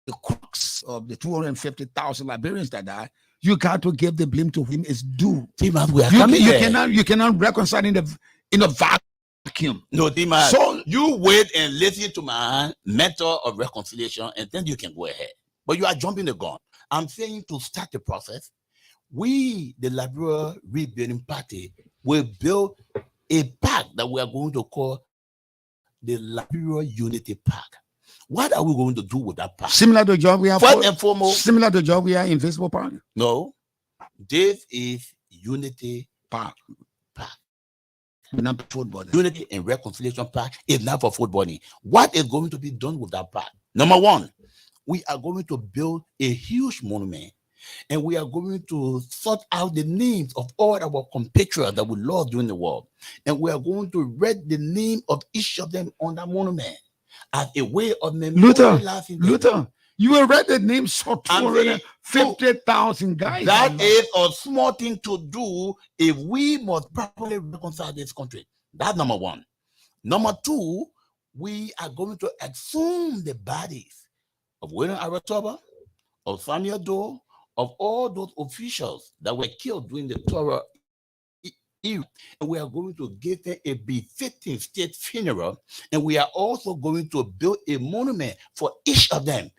the crux of the 250,000 Liberians that died, you got to give the blame to him. It's due. Tima, we are coming there. You cannot reconcile in a vacuum. No, Tima. So you wait and listen to my mentor of reconciliation, and then you can go ahead. But you are jumping the gun. I'm saying to start the process, we, the Liberia Rebuilding Party, will build a park that we are going to call the Liberia Unity Park. What are we going to do with that park? Similar to the job we have. First and foremost, similar to the job we are in Visible Park. No, this is Unity Park. Not football. Unity and Reconciliation Park is not for footballing. What is going to be done with that park? Number one, we are going to build a huge monument, and we are going to sort out the names of all our compatriots that we lost during the war, and we are going to write the name of each of them on that monument as a way of memorializing. Luther, you will write the names of 250,000 guys. That is a small thing to do if we must properly reconcile this country. That's number one. Number two, we are going to exhume the bodies of William Aratoba, of Samuel Doe, of all those officials that were killed during the Cllr era. And we are going to give them a befitting state funeral. And we are also going to build a monument for each of them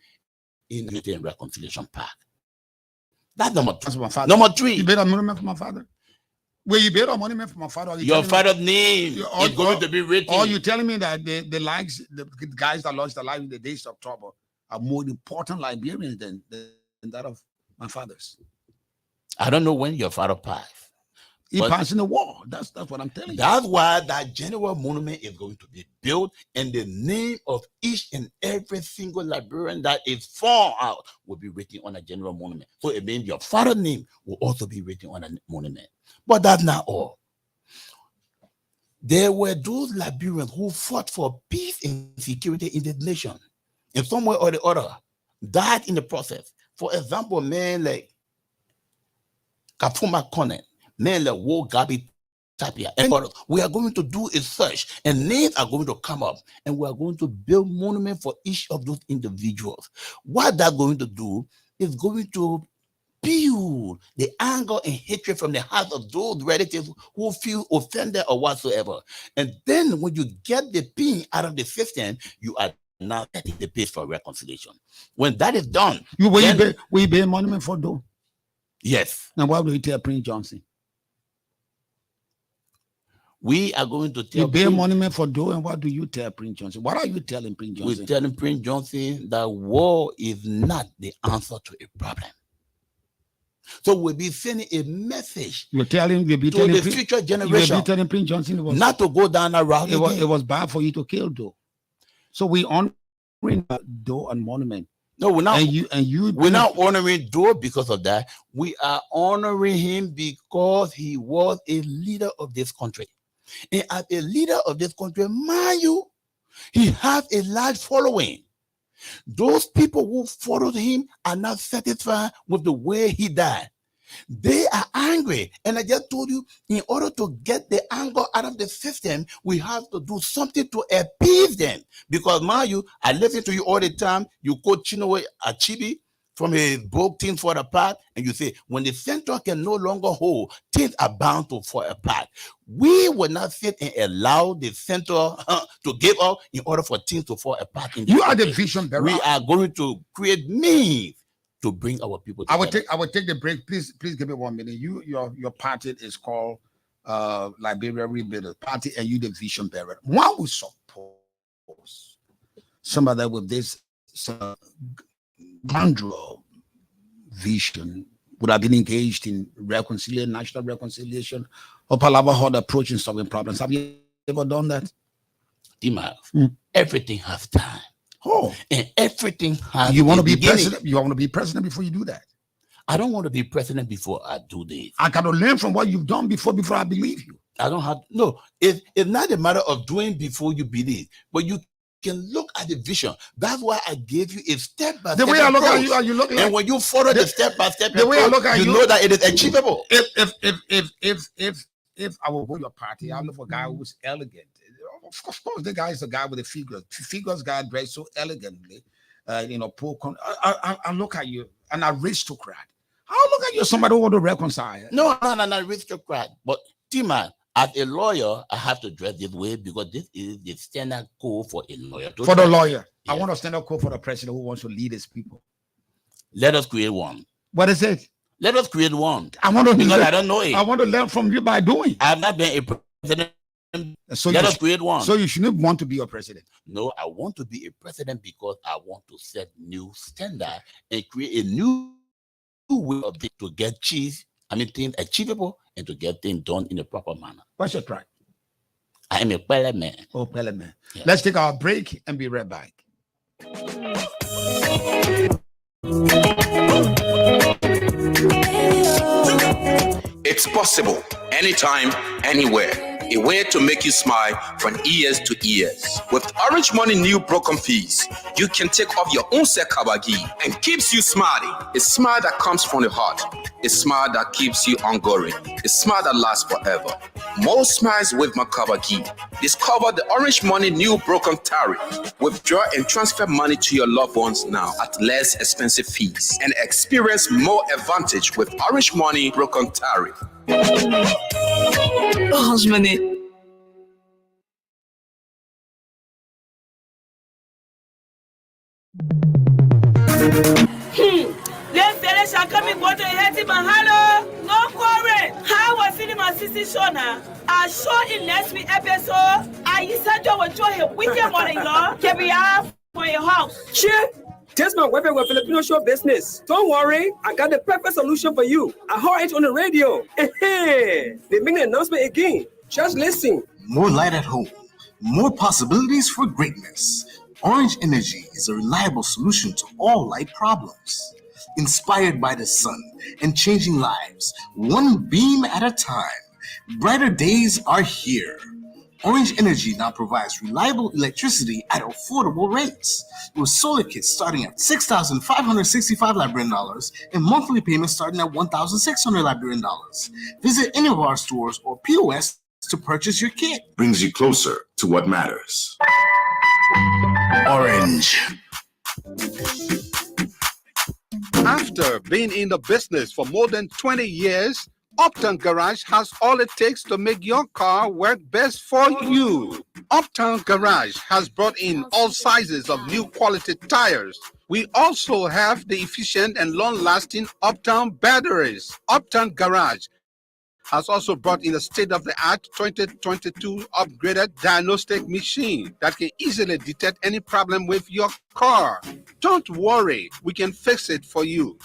in Unity and Reconciliation Park. That's number two. That's my father. Number three. You build a monument for my father? Well, you build a monument for my father? Your father's name is going to be written. Or you telling me that the guys that lost their life in the days of trouble are more important Liberians than that of my father's? I don't know when your father passed. He passed in the war. That's what I'm telling you. That's why that general monument is going to be built, and the name of each and every single Liberian that is found out will be written on a general monument. So it means your father's name will also be written on a monument. But that's not all. There were those Liberians who fought for peace and security in the nation, in some way or the other, died in the process. For example, men like Kafuma Konen, men like Wo Gabi Tapia, and we are going to do a search, and names are going to come up, and we are going to build monuments for each of those individuals. What that's going to do is going to build the anger and hatred from the heart of those relatives who feel offended or whatsoever. And then when you get the pain out of the system, you are now setting the pace for reconciliation. When that is done, will you build a monument for Doe? Yes. Now what will you tell Prince Johnson? We are going to tell you build a monument for Doe, and what do you tell Prince Johnson? What are you telling Prince Johnson? We're telling Prince Johnson that war is not the answer to a problem. So we'll be sending a message to the future generation. You'll be telling Prince Johnson not to go down that route. It was bad for you to kill Doe. So we honoring Doe and monument. No, we're not. We're not honoring Doe because of that. We are honoring him because he was a leader of this country. And as a leader of this country, mind you, he has a large following. Those people who followed him are not satisfied with the way he died. They are angry. And I just told you, in order to get the anger out of the system, we have to do something to appease them. Because, mind you, I listen to you all the time. You quote Chinua Achebe from his book, Things Fall Apart, and you say, when the center can no longer hold, things are bound to fall apart. We will not sit and allow the center to give up in order for things to fall apart. You are the vision bearer. We are going to create means to bring our people together. I will take the break. Please give me 1 minute. Your party is called Liberia Rebuilding Party, and you the vision bearer. One would suppose somebody with this grandeur vision would have been engaged in reconciliation, national reconciliation, or Palava approach in solving problems. Have you ever done that? Tima, everything has time. Oh, And everything has you want a to be beginning. president? You want to be president before you do that? I don't want to be president before I do this. I got to learn from what you've done before I believe you. I don't have no. It's not a matter of doing before you believe, but you can look at the vision. That's why I gave you a step by step. The way I look at you look like. And when you follow the step by step, the way I look at you know that it is achievable. If I will go your party, I'll look for a guy who's elegant. Of course, the guy is a guy with a figure. Figures guy dressed so elegantly. I look at you, an aristocrat. I'll look at you, somebody who want to reconcile. No, I'm not an aristocrat. But T-Man, as a lawyer, I have to dress this way because this is the standard code for a lawyer. For the lawyer. Yeah. I want a standard code for the president who wants to lead his people. Let us create one. What is it? Let us create one. I want to because I don't know it. I want to learn from you by doing. I have not been a president. So let us create one. So you shouldn't want to be a president. No, I want to be a president because I want to set new standard and create a new way of it to get things achievable and to get things done in a proper manner. What's your tribe? I am a Cllr man. Oh, Cllr man. Yeah. Let's take our break and be right back. It's possible, anytime, anywhere. A way to make you smile from ears to ears. With Orange Money new broken fees, you can take off your own sekabagi and keeps you smiling. A smile that comes from the heart. A smile that keeps you ongoing. A smile that lasts forever. More smiles with Makabagi. Discover the Orange Money new broken tariff. Withdraw and transfer money to your loved ones now at less expensive fees and experience more advantage with Orange Money broken tariff. Orange Money. Let's finish our coming water and hello. No quarrel. How was feeling my sister Shona? I show in next week episode. I said you would join him with your mother-in-law. Can we have for your house? Sure. Just my weapon with Filipino show business. Don't worry, I got the perfect solution for you. I heard it on the radio. They make the announcement again. Just listen. More light at home, more possibilities for greatness. Orange Energy is a reliable solution to all light problems. Inspired by the sun and changing lives, one beam at a time. Brighter days are here. Orange Energy now provides reliable electricity at affordable rates, with solar kits starting at $6,565 Liberian dollars and monthly payments starting at $1,600 Liberian dollars. Visit any of our stores or POS to purchase your kit. Brings you closer to what matters. Orange. After being in the business for more than 20 years, Uptown Garage has all it takes to make your car work best for you. Uptown Garage has brought in all sizes of new quality tires. We also have the efficient and long-lasting Uptown batteries. Uptown Garage has also brought in a state-of-the-art 2022 upgraded diagnostic machine that can easily detect any problem with your car. Don't worry, we can fix it for you.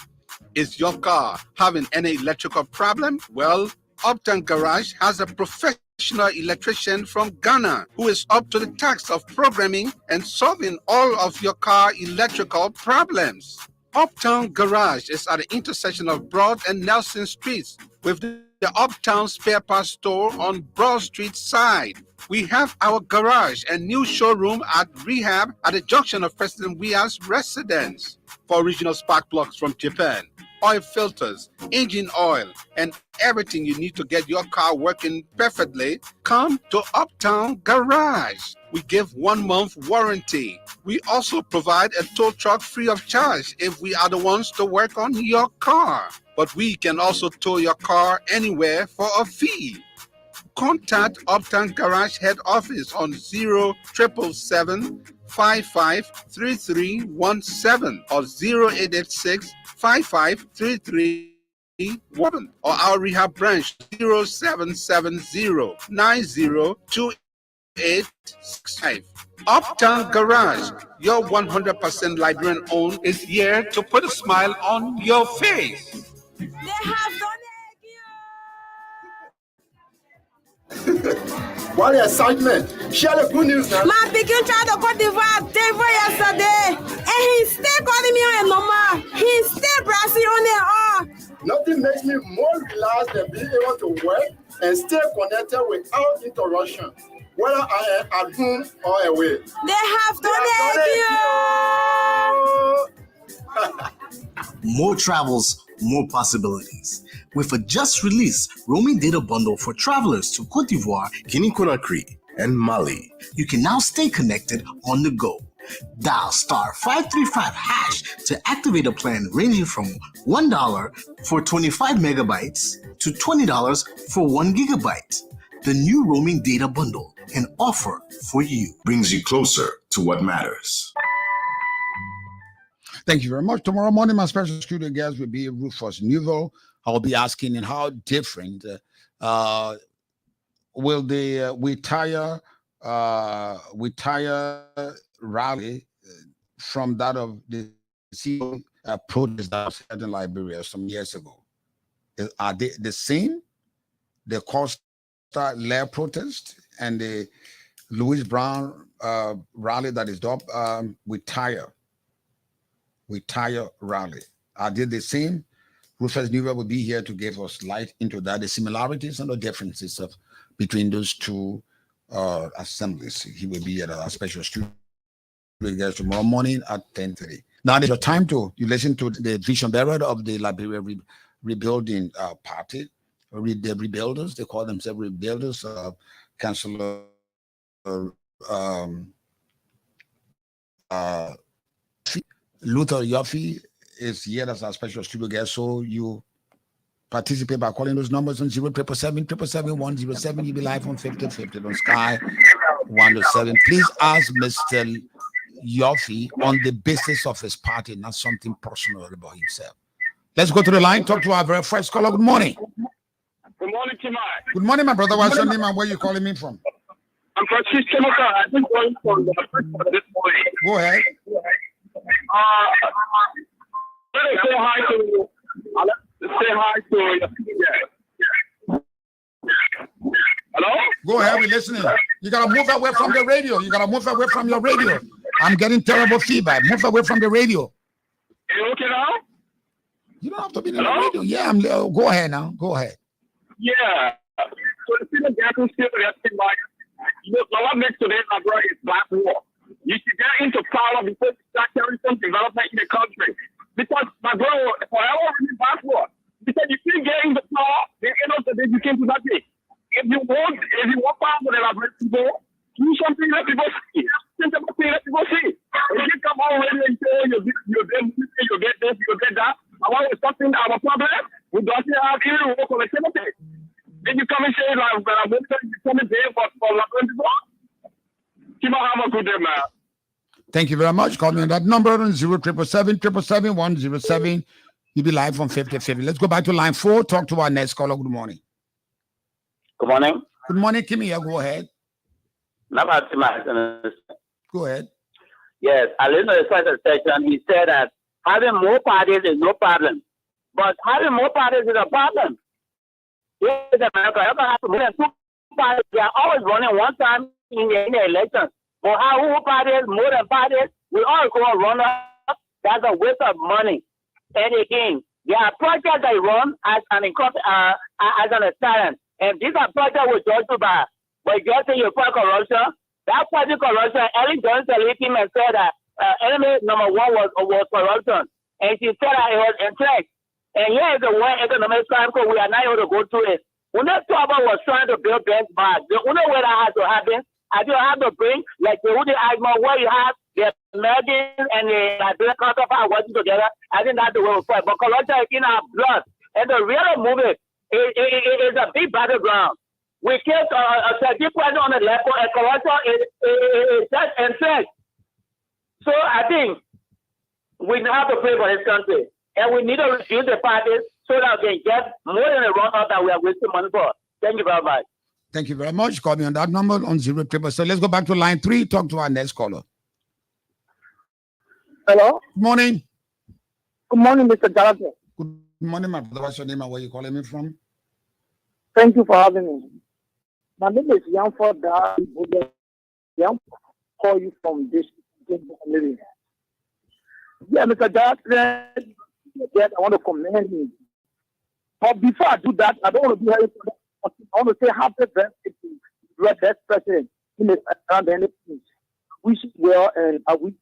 Is your car having any electrical problem? Well, Uptown Garage has a professional electrician from Ghana who is up to the task of programming and solving all of your car electrical problems. Uptown Garage is at the intersection of Broad and Nelson Streets with the Uptown Spare Parts Store on Broad Street side. We have our garage and new showroom at Rehab at the junction of President Weah's residence. For original spark plugs from Japan, oil filters, engine oil, and everything you need to get your car working perfectly, come to Uptown Garage. We give 1 month warranty. We also provide a tow truck free of charge if we are the ones to work on your car. But we can also tow your car anywhere for a fee. Contact Uptown Garage Head Office on 077-553317 or 0886-553317 or our rehab branch 0770-902865. Uptown Garage, your 100% Liberian owned, is here to put a smile on your face. They have done it. What excitement. Share the good news now. My pikin tried to Cote d'Ivoire yesterday, and he still calling me on a number. He still browsing on it all. Nothing makes me more relaxed than being able to work and stay connected without interruption, whether I am at home or away. They have to More travels, more possibilities. With a just released roaming data bundle for travelers to Cote d'Ivoire, Guinea-Conakry, and Mali, you can now stay connected on the go. Dial *535# to activate a plan ranging from $1 for 25 megabytes to $20 for 1 gigabyte. The new roaming data bundle, an offer for you. brings you closer to what matters. Thank you very much. Tomorrow morning, my special studio guest will be Rufus Newville. I'll be asking him how different will the retire rally from that of the CEO protest that was held in Liberia some years ago. Are they the same? The Costa Cllr protest and the Louis Brown rally that is dubbed retire rally. Are they the same? Rufus Newville will be here to give us light into that, the similarities and the differences of between those two assemblies. He will be at our special studio guest tomorrow morning at 10:30. Now there's your time to you listen to the vision bearer of the Liberia Rebuilding Party, the Rebuilders. They call themselves Rebuilders. Councillor Luther Yorfee is here as our special studio guest. So you participate by calling those numbers on 07777 You'll be live on 5050 on Sky 107. Please ask Mr. Yorfee on the basis of his party, not something personal about himself. Let's go to the line. Talk to our very first caller. Good morning. Good morning, Timai. Good morning, my brother. What's your name and where you calling me from? I'm Francisco. I've been calling from this morning. Go ahead. Let me say hi to Hello? Go ahead, we're listening. You gotta move away from the radio. You gotta move away from your radio. I'm getting terrible feedback. Move away from the radio. You okay now? You don't have to be in the radio. Yeah, go ahead now. Go ahead. Yeah. So the thing that happens here, like, what makes today Liberia is black war. You should get into power before you start carrying some development in the country. Because my brother, forever remain black war. Because you still get into power, the end of the day you came to nothing. If you want power for the Liberian people, do something let people see. Think about things let people see. If you come on radio and say you get this, you get that, about something our problem, we don't have any work on the same thing. Then you come and say like I'm going to come in there for Liberian people. Keep on have a good day, man. Thank you very much. Call me on that number on 07777 You'll be live on 5050. Let's go back to line 4. Talk to our next caller. Good morning. Good morning. Good morning, Kimia. Go ahead. Go ahead. Yes, I listened to the first section. He said that having more parties is no problem, but having more parties is a problem. Here in America, you have more than 2 parties. They are always running one time in the election. But how who parties, more than parties, we all go and run up. That's a waste of money. And again, there are projects that run as an asylum. And these are projects we judge by. But just say you fight corruption. That party corruption, Ellen Johnson came and said that enemy number 1 was corruption. And she said that it was entrenched. And here is the one economic crime code. We are not able to go through it. When that trouble was trying to build benchmarks, you know where that has to happen? I do have to bring, like the Woody Agma, where you have the Americans and the Liberian counterpart working together. I think that's the way we fight. But corruption is in our blood. And the real movement is a big battleground. We kept a 30% on the level, and corruption is just entrenched. So I think we have to pray for this country. And we need to reduce the parties so that we can get more than the run-up that we are wasting money for. Thank you very much. Thank you very much. Call me on that number on 077. So let's go back to line 3. Talk to our next caller. Hello? Good morning. Good morning, Mr. Jonathan. Good morning, my brother. What's your name and where you calling me from? Thank you for having me. My name is Yanford. Young call you from this Liberia. Yeah, Mr. Jackson, yes, I want to commend him. But before I do that, I don't want to do anything. I want to say happy birthday to the best president in the around anything. Wish you well, and I wish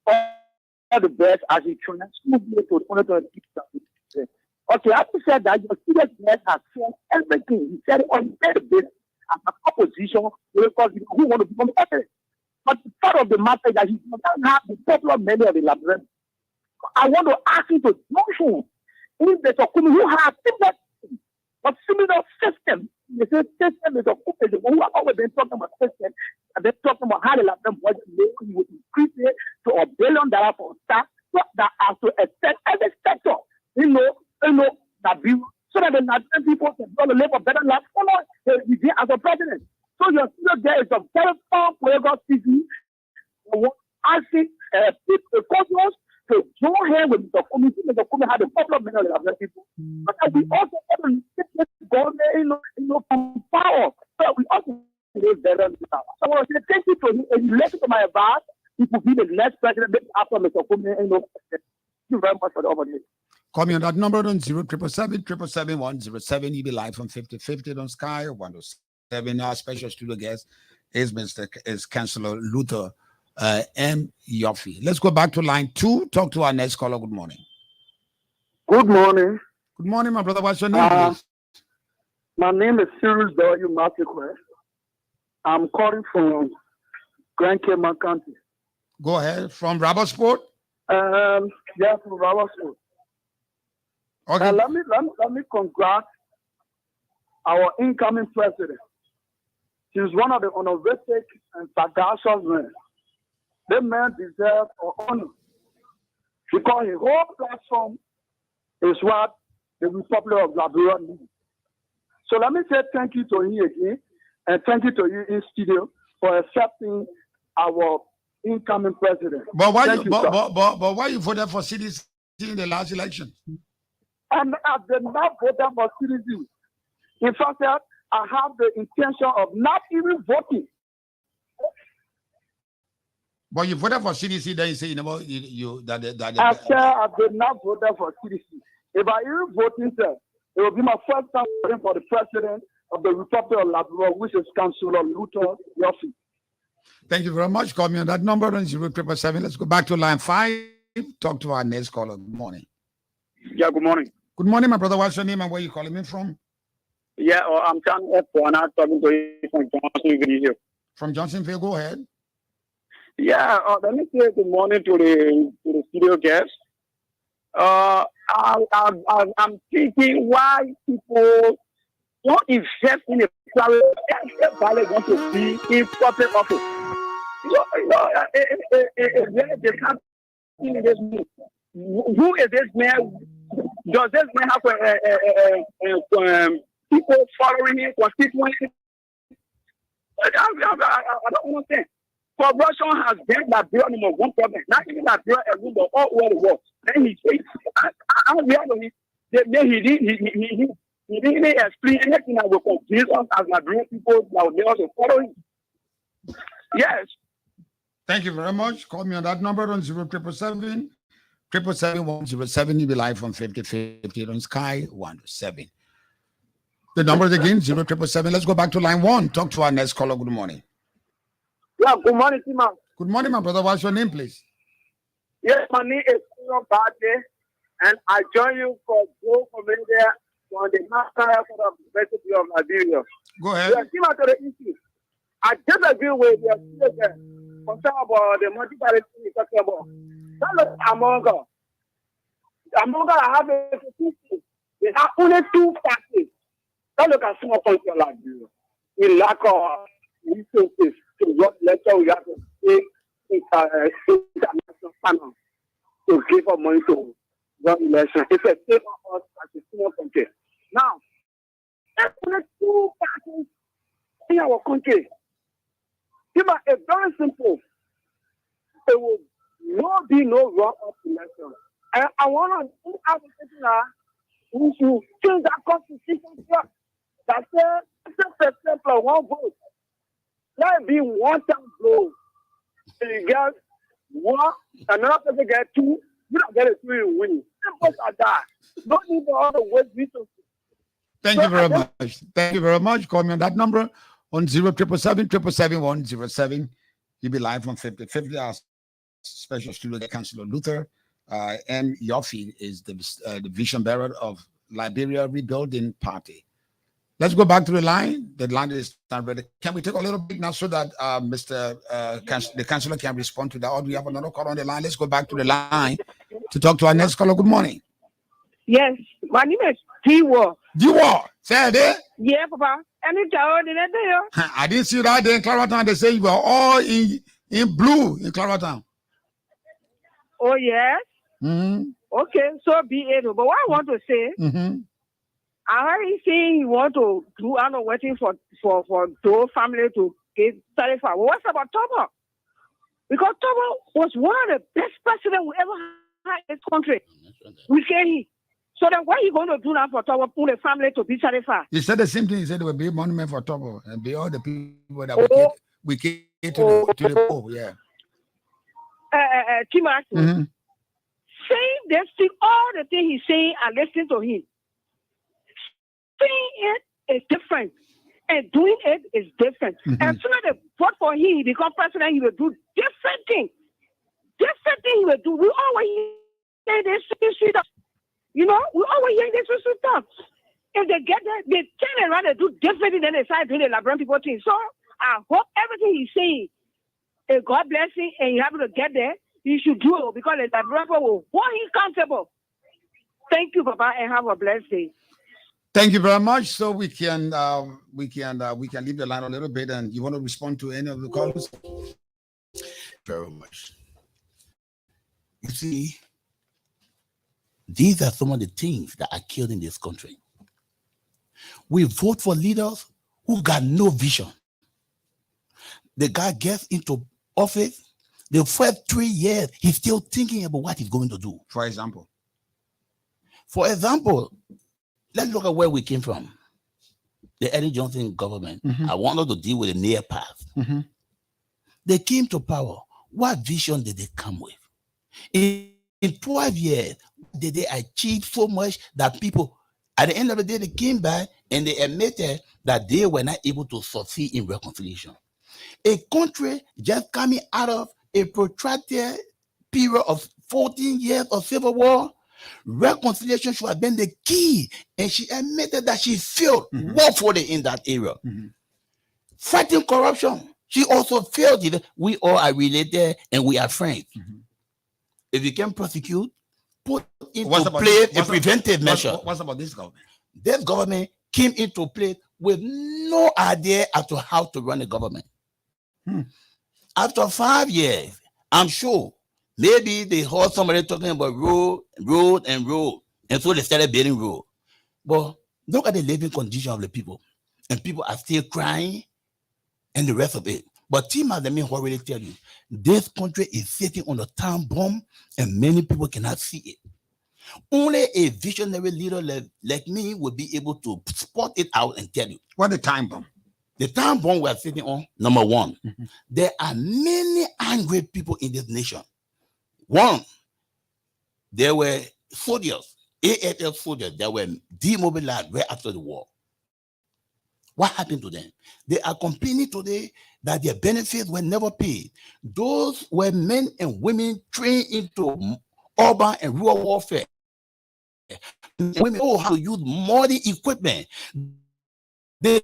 all the best as he transfers to 2026. Okay, after said that, your student has said everything. He said it on the basis as an opposition because who want to become president. But part of the matter is that he doesn't have the popular many of the Liberian. I want to ask you to join in the Okumi who have similar system. The system is Okumi who have always been talking about system and they're talking about how the Liberian budget will increase it to $1 billion for staff that has to affect every sector. You know, that bill so that the Nigerian people can live a better life. As a president. So you're still there is a very strong political city. Asking people to join here with the committee. The committee had a couple of million of people. But we also have to take this government, from power. So we also live better than power. So I want to say thank you to you and listen to my advice. It will be the next president after Mr. Kumi. Thank you very much for the opportunity. Call me on that number on 07777 You be live from 5050 on Sky 107. Our special studio guest is Councillor Luther M. Yorfee. Let's go back to line 2. Talk to our next caller. Good morning. Good morning. Good morning, my brother. What's your name, please? My name is Cyrus W. Masikwe. I'm calling from Grand Cayman County. Go ahead. From Robertsport? Yeah, from Robertsport. Okay. Let me congratulate our incoming president. He's one of the innovative and sagacious men. The man deserves our honor because his whole platform is what the Republic of Liberia needs. So let me say thank you to you again, and thank you to you in studio for accepting our incoming president. But why you voted for CDC in the last election? And I did not vote for CDC. In fact, I have the intention of not even voting. But you voted for CDC, then you say I said I did not vote for CDC. If I even voting, sir, it will be my first time voting for the president of the Republic of Liberia, which is Councillor Luther Yorfee. Thank you very much. Call me on that number on 0777. Let's go back to line 5. Talk to our next caller. Good morning. Yeah, good morning. Good morning, my brother. What's your name and where you calling me from? Yeah, I'm John F. and I'm talking to you from Johnsonville. From Johnsonville, go ahead. Yeah, let me say good morning to the studio guests. I'm thinking why people don't invest in a private want to be in corporate office. They can't see this man. Who is this man? Does this man have people following him, constituents? I don't understand. Corruption has been Liberia number one problem. Not even Liberia alone, but all over the world. Then he said, he didn't explain anything that will confuse us as Liberian people that will be able to follow him. Yes. Thank you very much. Call me on that number on 0777 777 You be live from 5050 on Sky 107. The number is again 0777. Let's go back to line 1. Talk to our next caller. Good morning. Yeah, good morning, Tima. Good morning, my brother. What's your name, please? Yes, my name is Cllr, and I join you for Joe Commander on the National Health of the University of Liberia. Go ahead. Yeah, Tima, to the issue. I disagree with your concern about the multi-party you're talking about. That looks among us. Among us, I have a statistic. They have only 2 parties. That look at small country like Liberia. We lack of resources to what lecture we have to take international panel to give us money to run election. It's a state of us as a small country. Now, there's only 2 parties in our country. It's very simple. There will not be no run-up election. And I want to ask we should change that constitution that says plus 1 vote. Let it be 1 time vote. You get 1, another person get 2. You don't get a 3, you win. Simple as that. Don't need all the waste resources. Thank you very much. Thank you very much. Call me on that number on 0777-777-107. You'll be live on 50 hours. Special studio, Councillor Luther and Yorfee is the vision bearer of Liberia Rebuilding Party. Let's go back to the line. The line is not ready. Can we take a little bit now so that the councillor can respond to that? Or do we have another call on the line? Let's go back to the line to talk to our next caller. Good morning. Yes, my name is Diwa. Diwa, say it there? Yeah, Papa. I didn't see that there in Claratown. They say you were all in blue in Claratown. Oh, yes? Okay, so be it. But what I want to say, I heard he saying he want to do, I know, waiting for the family to get started for. Well, what's about Tobo? Because Tobo was one of the best presidents we ever had in this country. We say so then what are you going to do now for Tobo, put the family to be satisfied? He said the same thing. He said there will be a monument for Tobo and be all the people that we came to the Pope, yeah. Timothy, saying this thing, all the things he's saying and listening to him. Saying it is different, and doing it is different. As soon as they vote for him, he become president, he will do different things. Different things he will do. We always hear this stuff. You know, we always hear this stuff. If they get there, they turn around and do different things, then they start doing the Liberian people thing. So I hope everything he's saying, God bless him, and you have to get there, you should do it because the Liberian people will hold him accountable. Thank you, Papa, and have a blessed day. Thank you very much. So we can leave the line a little bit, and you want to respond to any of the callers? Very much. You see, these are some of the things that are killed in this country. We vote for leaders who got no vision. The guy gets into office, the first 3 years, he's still thinking about what he's going to do. For example, let's look at where we came from. The Eddie Johnson government. I wanted to deal with the near past. They came to power. What vision did they come with? In 12 years, did they achieve so much that people, at the end of the day, they came back and they admitted that they were not able to succeed in reconciliation. A country just coming out of a protracted period of 14 years of civil war, reconciliation should have been the key. And she admitted that she failed woefully in that area. Fighting corruption, she also failed it. We all are related and we are friends. If you can prosecute, put into place a preventive measure. What's about this government? This government came into place with no idea as to how to run a government. After 5 years, I'm sure maybe they heard somebody talking about road, and so they started building road. But look at the living condition of the people, and people are still crying, and the rest of it. But Tima, let me already tell you, this country is sitting on a time bomb, and many people cannot see it. Only a visionary leader like me will be able to spot it out and tell you. What the time bomb? The time bomb we are sitting on, number one, there are many angry people in this nation. One, there were soldiers, AFL soldiers that were demobilized right after the war. What happened to them? They are complaining today that their benefits were never paid. Those were men and women trained into urban and rural warfare. Women know how to use modern equipment. They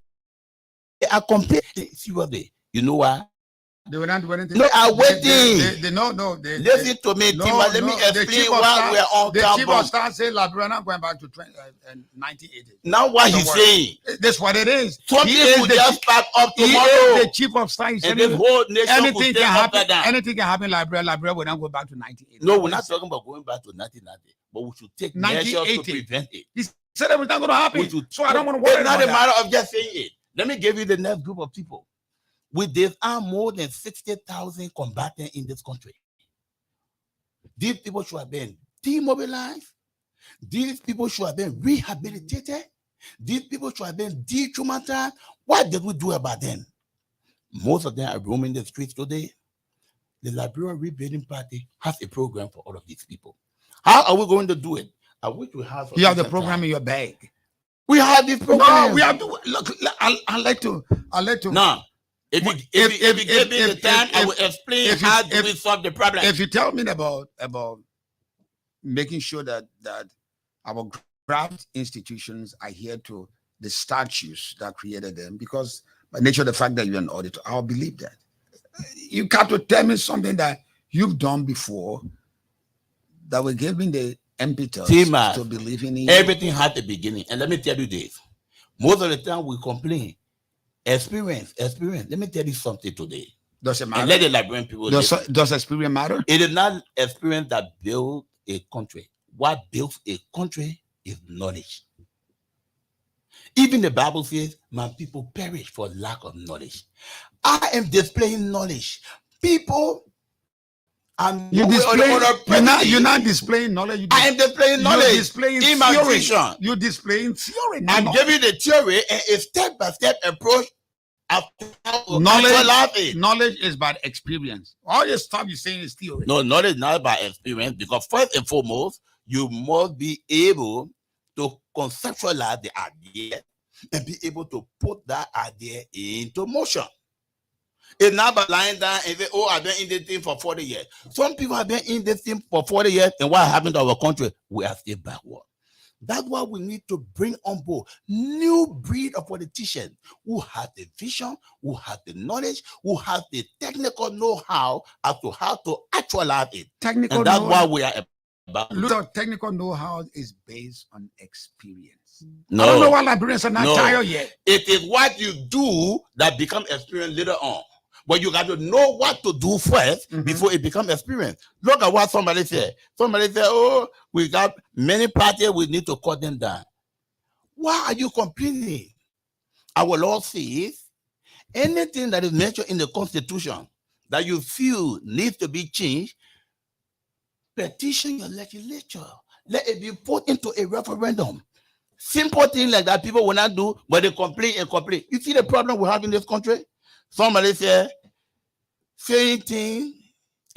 are complaining. See what you know why? They were not doing anything. No, I'm waiting. Listen to me, Tima. Let me explain why we are on the chief of staff said Liberia not going back to 1980. Now what he's saying. That's what it is. Something will just start up tomorrow. He is the chief of staff. And the whole nation anything can happen. Anything can happen. Liberia will not go back to 1980. No, we're not talking about going back to 1990. But we should take measures to prevent it. He said it was not going to happen. So I don't want to worry about that. It's not a matter that. of just saying it. Let me give you the next group of people. There are more than 60,000 combatants in this country. These people should have been demobilized. These people should have been rehabilitated. These people should have been detraumatized. What did we do about them? Most of them are roaming the streets today. The Liberia Rebuilding Party has a program for all of these people. How are we going to do it? I wish we have. You have the program in your bag. We have this program. No, we have to look. I like to. No. If you give me the time, I will explain how we solve the problem. If you tell me about making sure that our graft institutions adhere to the statutes that created them, because by nature of the fact that you're an auditor, I'll believe that. You got to tell me something that you've done before that will give me the impetus to believe in it. Everything had a beginning. And let me tell you this. Most of the time we complain. Experience. Let me tell you something today. Does it matter? And let the Liberian people does experience matter? It is not experience that builds a country. What builds a country is knowledge. Even the Bible says, my people perish for lack of knowledge. I am displaying knowledge. People, you're not displaying knowledge. I am displaying knowledge. You're displaying theory. You're displaying theory. I'm giving the theory and a step-by-step approach. Knowledge is about experience. All your stuff you're saying is theory. No, knowledge is not about experience, because first and foremost, you must be able to conceptualize the idea and be able to put that idea into motion. It's not about lying down and say, oh, I've been in this thing for 40 years. Some people have been in this thing for 40 years, and what happened to our country? We are still backward. That's why we need to bring on board new breed of politicians who have the vision, who have the knowledge, who have the technical know-how as to how to actualize it. And that's why we are about. Look, technical know-how is based on experience. No, I don't know why Liberians are not tired yet. It is what you do that becomes experience later on. But you got to know what to do first before it becomes experience. Look at what somebody said. Somebody said, oh, we got many parties, we need to cut them down. Why are you complaining? Our law says anything that is mentioned in the Constitution that you feel needs to be changed, petition your legislature. Let it be put into a referendum. Simple things like that people will not do, but they complain and complain. You see the problem we have in this country? Somebody said, saying things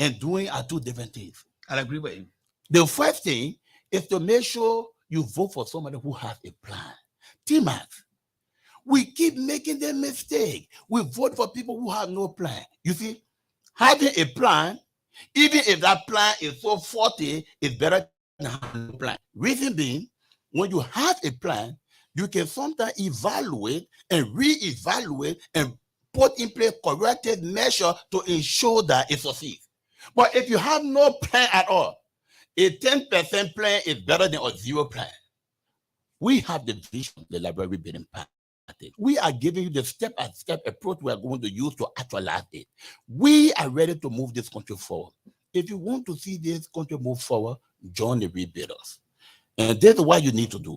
and doing are two different things. I agree with you. The first thing is to make sure you vote for somebody who has a plan. T-Max, we keep making the mistake. We vote for people who have no plan. You see, having a plan, even if that plan is so faulty, it's better than having no plan. Reason being, when you have a plan, you can sometimes evaluate and reevaluate and put in place corrective measure to ensure that it succeeds. But if you have no plan at all, a 10% plan is better than a 0 plan. We have the vision, the Liberia Rebuilding Party. We are giving you the step-by-step approach we are going to use to actualize it. We are ready to move this country forward. If you want to see this country move forward, join the Rebuilders. And this is what you need to do.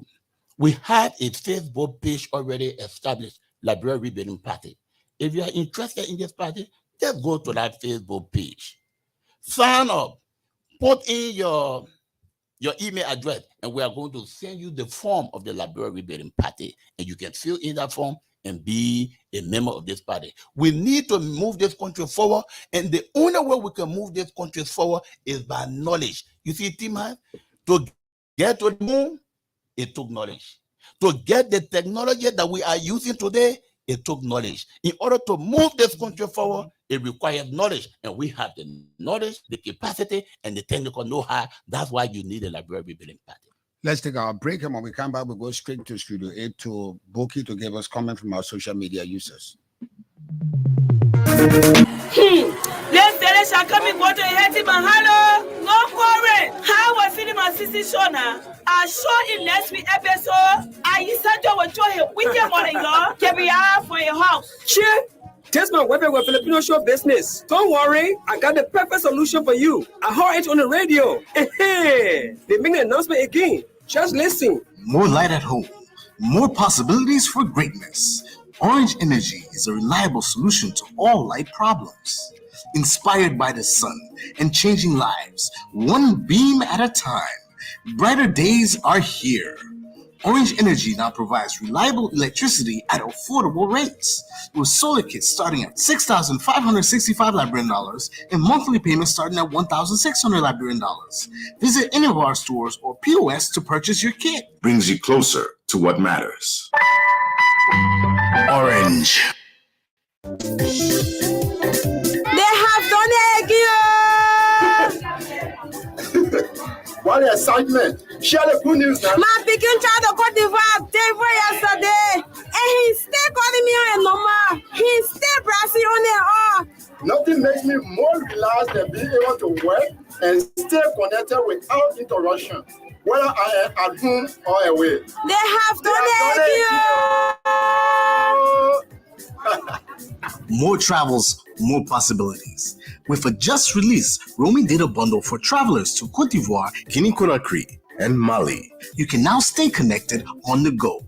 We have a Facebook page already established, Liberia Rebuilding Party. If you are interested in this party, just go to that Facebook page. Sign up. Put in your email address, and we are going to send you the form of the Liberia Rebuilding Party, and you can fill in that form and be a member of this party. We need to move this country forward, and the only way we can move this country forward is by knowledge. You see, Tima, to get to the moon, it took knowledge. To get the technology that we are using today, it took knowledge. In order to move this country forward, it requires knowledge. And we have the knowledge, the capacity, and the technical know-how. That's why you need a Liberia Rebuilding Party. Let's take our break, and when we come back, we'll go straight to Studio 8 to Boki to give us comment from our social media users. Let's shall come and go to Hetty Mahalo. No worry. How was feeling my sister Shona? I saw in last week episode. I said you would join him with your money, y'all. Can be out for your house. Sure. Test my weapon with Filipino show business. Don't worry, I got the perfect solution for you. I heard it on the radio. They make the announcement again. Just listen. More light at home. More possibilities for greatness. Orange Energy is a reliable solution to all light problems. Inspired by the sun and changing lives, one beam at a time. Brighter days are here. Orange Energy now provides reliable electricity at affordable rates, with solar kits starting at $6,565 Liberian dollars and monthly payments starting at $1,600 Liberian dollars. Visit any of our stores or POS to purchase your kit. Brings you closer to what matters. Orange. They have done it again. What excitement! Share the good news now. My picking child of Cote d'Ivoire, yesterday, and he still calling me on a number. He still pressing on it all. Nothing makes me more relaxed than being able to work and stay connected without interruption, whether I am at home or away. They have done it again. More travels, more possibilities. With a just released roaming data bundle for travelers to Cote d'Ivoire, Cllr, and Mali, you can now stay connected on the go.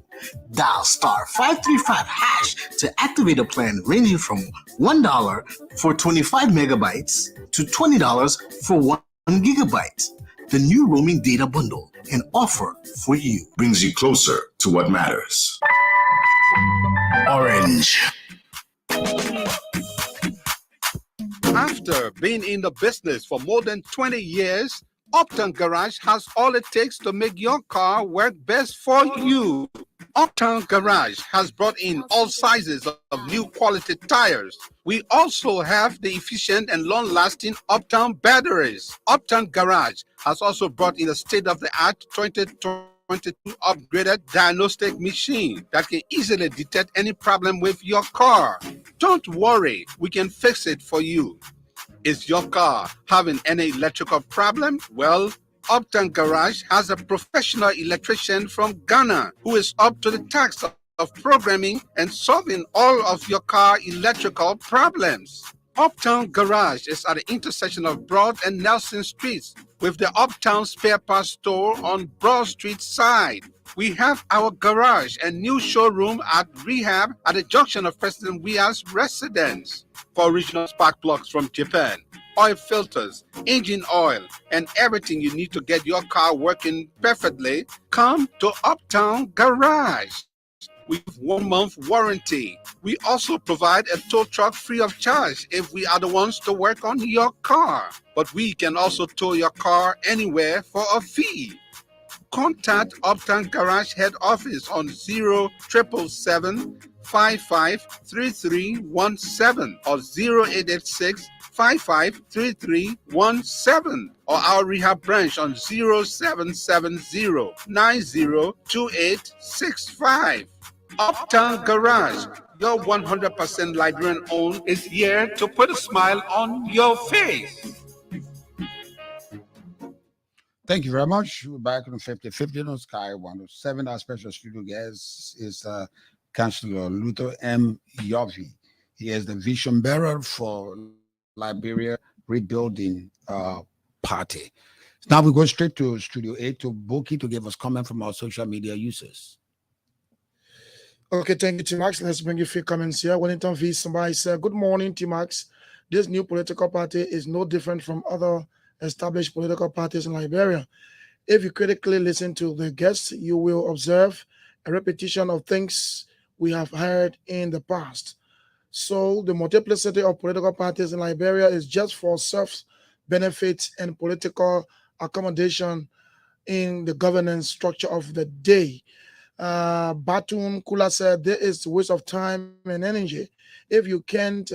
Dial *535# to activate a plan ranging from $1 for 25 megabytes to $20 for 1 gigabyte. The new roaming data bundle, an offer for you. Brings you closer to what matters. Orange. After being in the business for more than 20 years, Uptown Garage has all it takes to make your car work best for you. Uptown Garage has brought in all sizes of new quality tires. We also have the efficient and long-lasting Uptown batteries. Uptown Garage has also brought in a state-of-the-art 2022 upgraded diagnostic machine that can easily detect any problem with your car. Don't worry, we can fix it for you. Is your car having any electrical problem? Well, Uptown Garage has a professional electrician from Ghana who is up to the task of programming and solving all of your car electrical problems. Uptown Garage is at the intersection of Broad and Nelson Streets with the Uptown Spare Parts Store on Broad Street side. We have our garage and new showroom at Rehab at the junction of President Weah's residence. For original spark plugs from Japan, oil filters, engine oil, and everything you need to get your car working perfectly, come to Uptown Garage. We have 1 month warranty. We also provide a tow truck free of charge if we are the ones to work on your car. But we can also tow your car anywhere for a fee. Contact Uptown Garage Head Office on 0777-553317 or 0886-553317 or our rehab branch on 0770-902865. Uptown Garage, your 100% Liberian owned, is here to put a smile on your face. Thank you very much. We're back on 50-50 on Sky 107. Our special studio guest is Councillor Luther M. Yorfee. He is the vision bearer for Liberia Rebuilding Party. Now we go straight to Studio 8 to Boki to give us comment from our social media users. Okay, thank you, T-Max. Let's bring you a few comments here. Wellington V. Somebody said, good morning, T-Max. This new political party is no different from other established political parties in Liberia. If you critically listen to the guests, you will observe a repetition of things we have heard in the past. So the multiplicity of political parties in Liberia is just for self-benefit and political accommodation in the governance structure of the day. Batum Kula said, there is a waste of time and energy. If you can't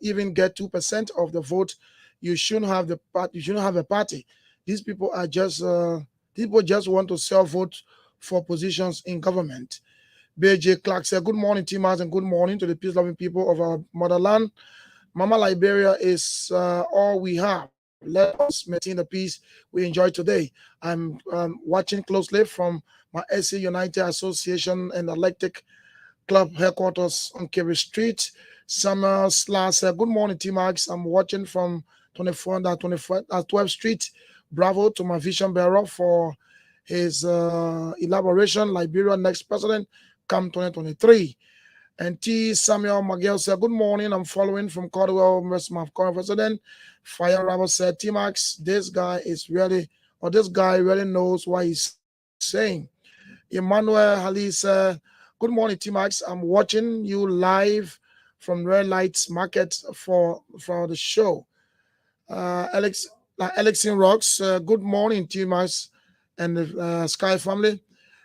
even get 2% of the vote, you shouldn't have the party. You shouldn't have a party. These people are just people just want to sell votes for positions in government. B.J. Clark said, good morning, T-Mars, and good morning to the peace-loving people of our motherland. Mama Liberia is all we have. Let us maintain the peace we enjoy today. I'm watching closely from my SC United Association and Electric Club headquarters on Cllr Street. Samuel Slash said, good morning, T-Max. I'm watching from 12th Street. Bravo to my vision bearer for his elaboration. Liberia next president come 2023. And T. Samuel Miguel said, good morning. I'm following from Caldwell, my current president. Fire Robert said, T-Max, this guy really knows what he's saying. Emmanuel Halis, good morning, T-Max. I'm watching you live from Red Lights Market for the show. Alexin Rocks, good morning, T-Max and the Sky family.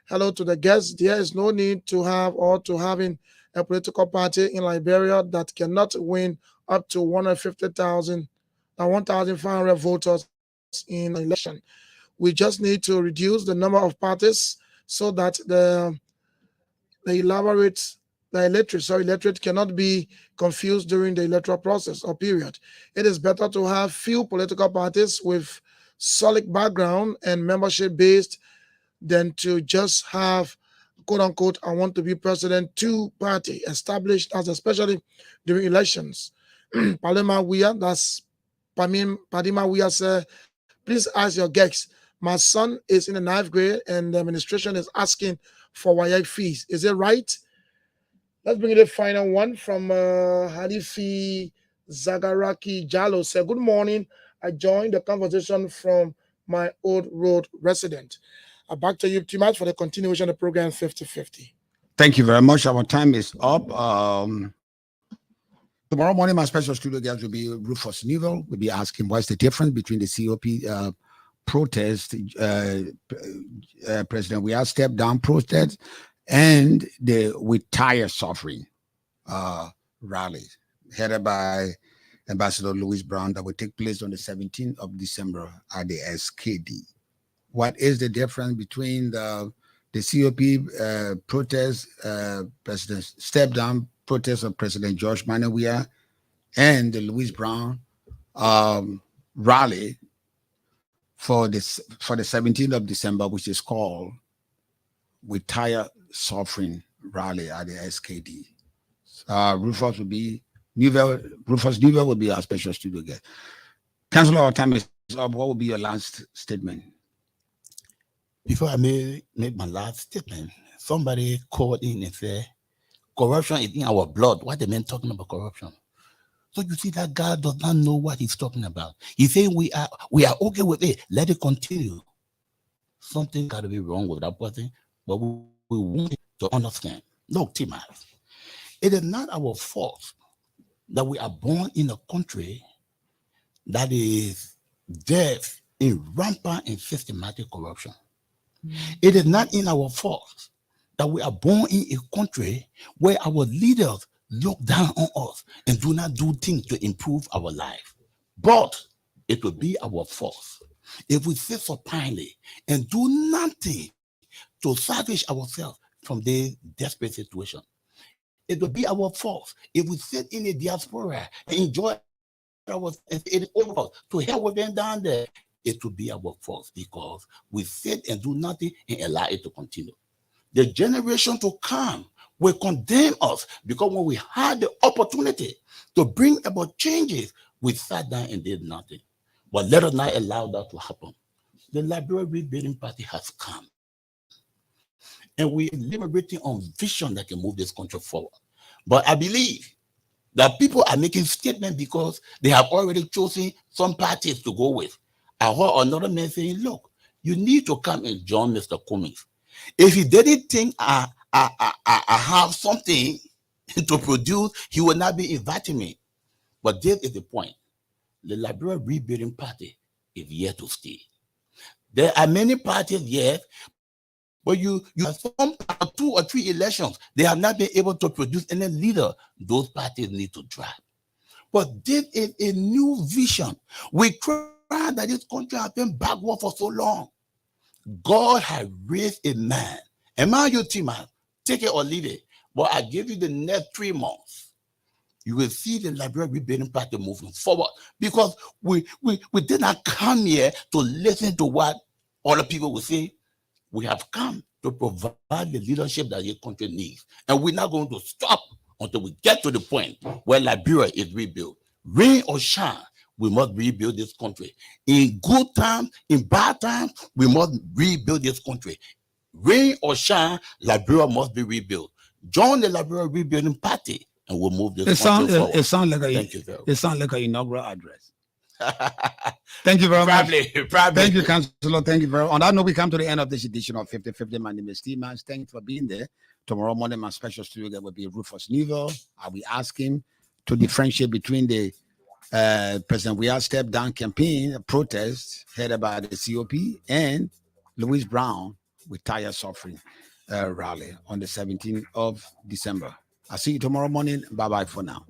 Hello to the guests. There is no need to having a political party in Liberia that cannot win up to 1,500 voters in an election. We just need to reduce the number of parties so that the electorate cannot be confused during the electoral process or period. It is better to have few political parties with solid background and membership based than to just have quote unquote I want to be president two party established as especially during elections. Padima Wia said, please ask your guests. My son is in the 9th grade and the administration is asking for WAEC fees. Is it right? Let's bring in the final one from Halifi Zagaraki Jalo. Say, good morning. I joined the conversation from my old road resident. Back to you, T-Max, for the continuation of the program 50-50. Thank you very much. Our time is up. Tomorrow morning, my special studio guest will be Rufus Newell. We'll be asking what's the difference between the COP protest, President We Are Step Down protest, and the We Tire Suffering rally headed by Ambassador Louis Brown that will take place on the 17th of December at the SKD. What is the difference between the COP protest, President Step Down protest of President George Manawia, and the Louis Brown rally for the 17th of December, which is called We Tire Suffering Rally at the SKD. Rufus Newell will be our special studio guest. Councillor, our time is up. What will be your last statement? Before I make my last statement, somebody called in and said, corruption is in our blood. What the man talking about corruption? So you see that guy does not know what he's talking about. He's saying we are okay with it. Let it continue. Something got to be wrong with that person, but we want to understand. Look, Tima, it is not our fault that we are born in a country that is deaf in rampant and systematic corruption. It is not in our fault that we are born in a country where our leaders look down on us and do not do things to improve our life. But it will be our fault if we sit supinely and do nothing to salvage ourselves from this desperate situation. It will be our fault if we sit in the diaspora and enjoy ourselves to hell with them down there. It will be our fault because we sit and do nothing and allow it to continue. The generation to come will condemn us because when we had the opportunity to bring about changes, we sat down and did nothing. But let us not allow that to happen. The Liberia Rebuilding Party has come. And we are liberating on vision that can move this country forward. But I believe that people are making statements because they have already chosen some parties to go with. I heard another man saying, look, you need to come and join Mr. Cummings. If he didn't think I have something to produce, he would not be inviting me. But this is the point. The Liberia Rebuilding Party is here to stay. There are many parties yet, but you have some 2 or 3 elections, they have not been able to produce any leader. Those parties need to drop. But this is a new vision. We cry that this country has been backward for so long. God has raised a man. And mind you, Tima, take it or leave it. But I give you the next 3 months. You will see the Liberia Rebuilding Party moving forward because we did not come here to listen to what other people will say. We have come to provide the leadership that your country needs. And we're not going to stop until we get to the point where Liberia is rebuilt. Rain or shine, we must rebuild this country. In good times, in bad times, we must rebuild this country. Rain or shine, Liberia must be rebuilt. Join the Liberia Rebuilding Party and we'll move this country forward. It sounds like an inaugural address. Thank you very much. Probably. Thank you, Councillor. Thank you very much. On that note, we come to the end of this edition of 50/50. My name is Steve Mans. Thank you for being there. Tomorrow morning, my special studio guest will be Rufus Newell. I'll be asking to differentiate between the President We Are Step Down campaign protest headed by the COP and Louis Brown with tire suffering rally on the 17th of December. I'll see you tomorrow morning. Bye-bye for now.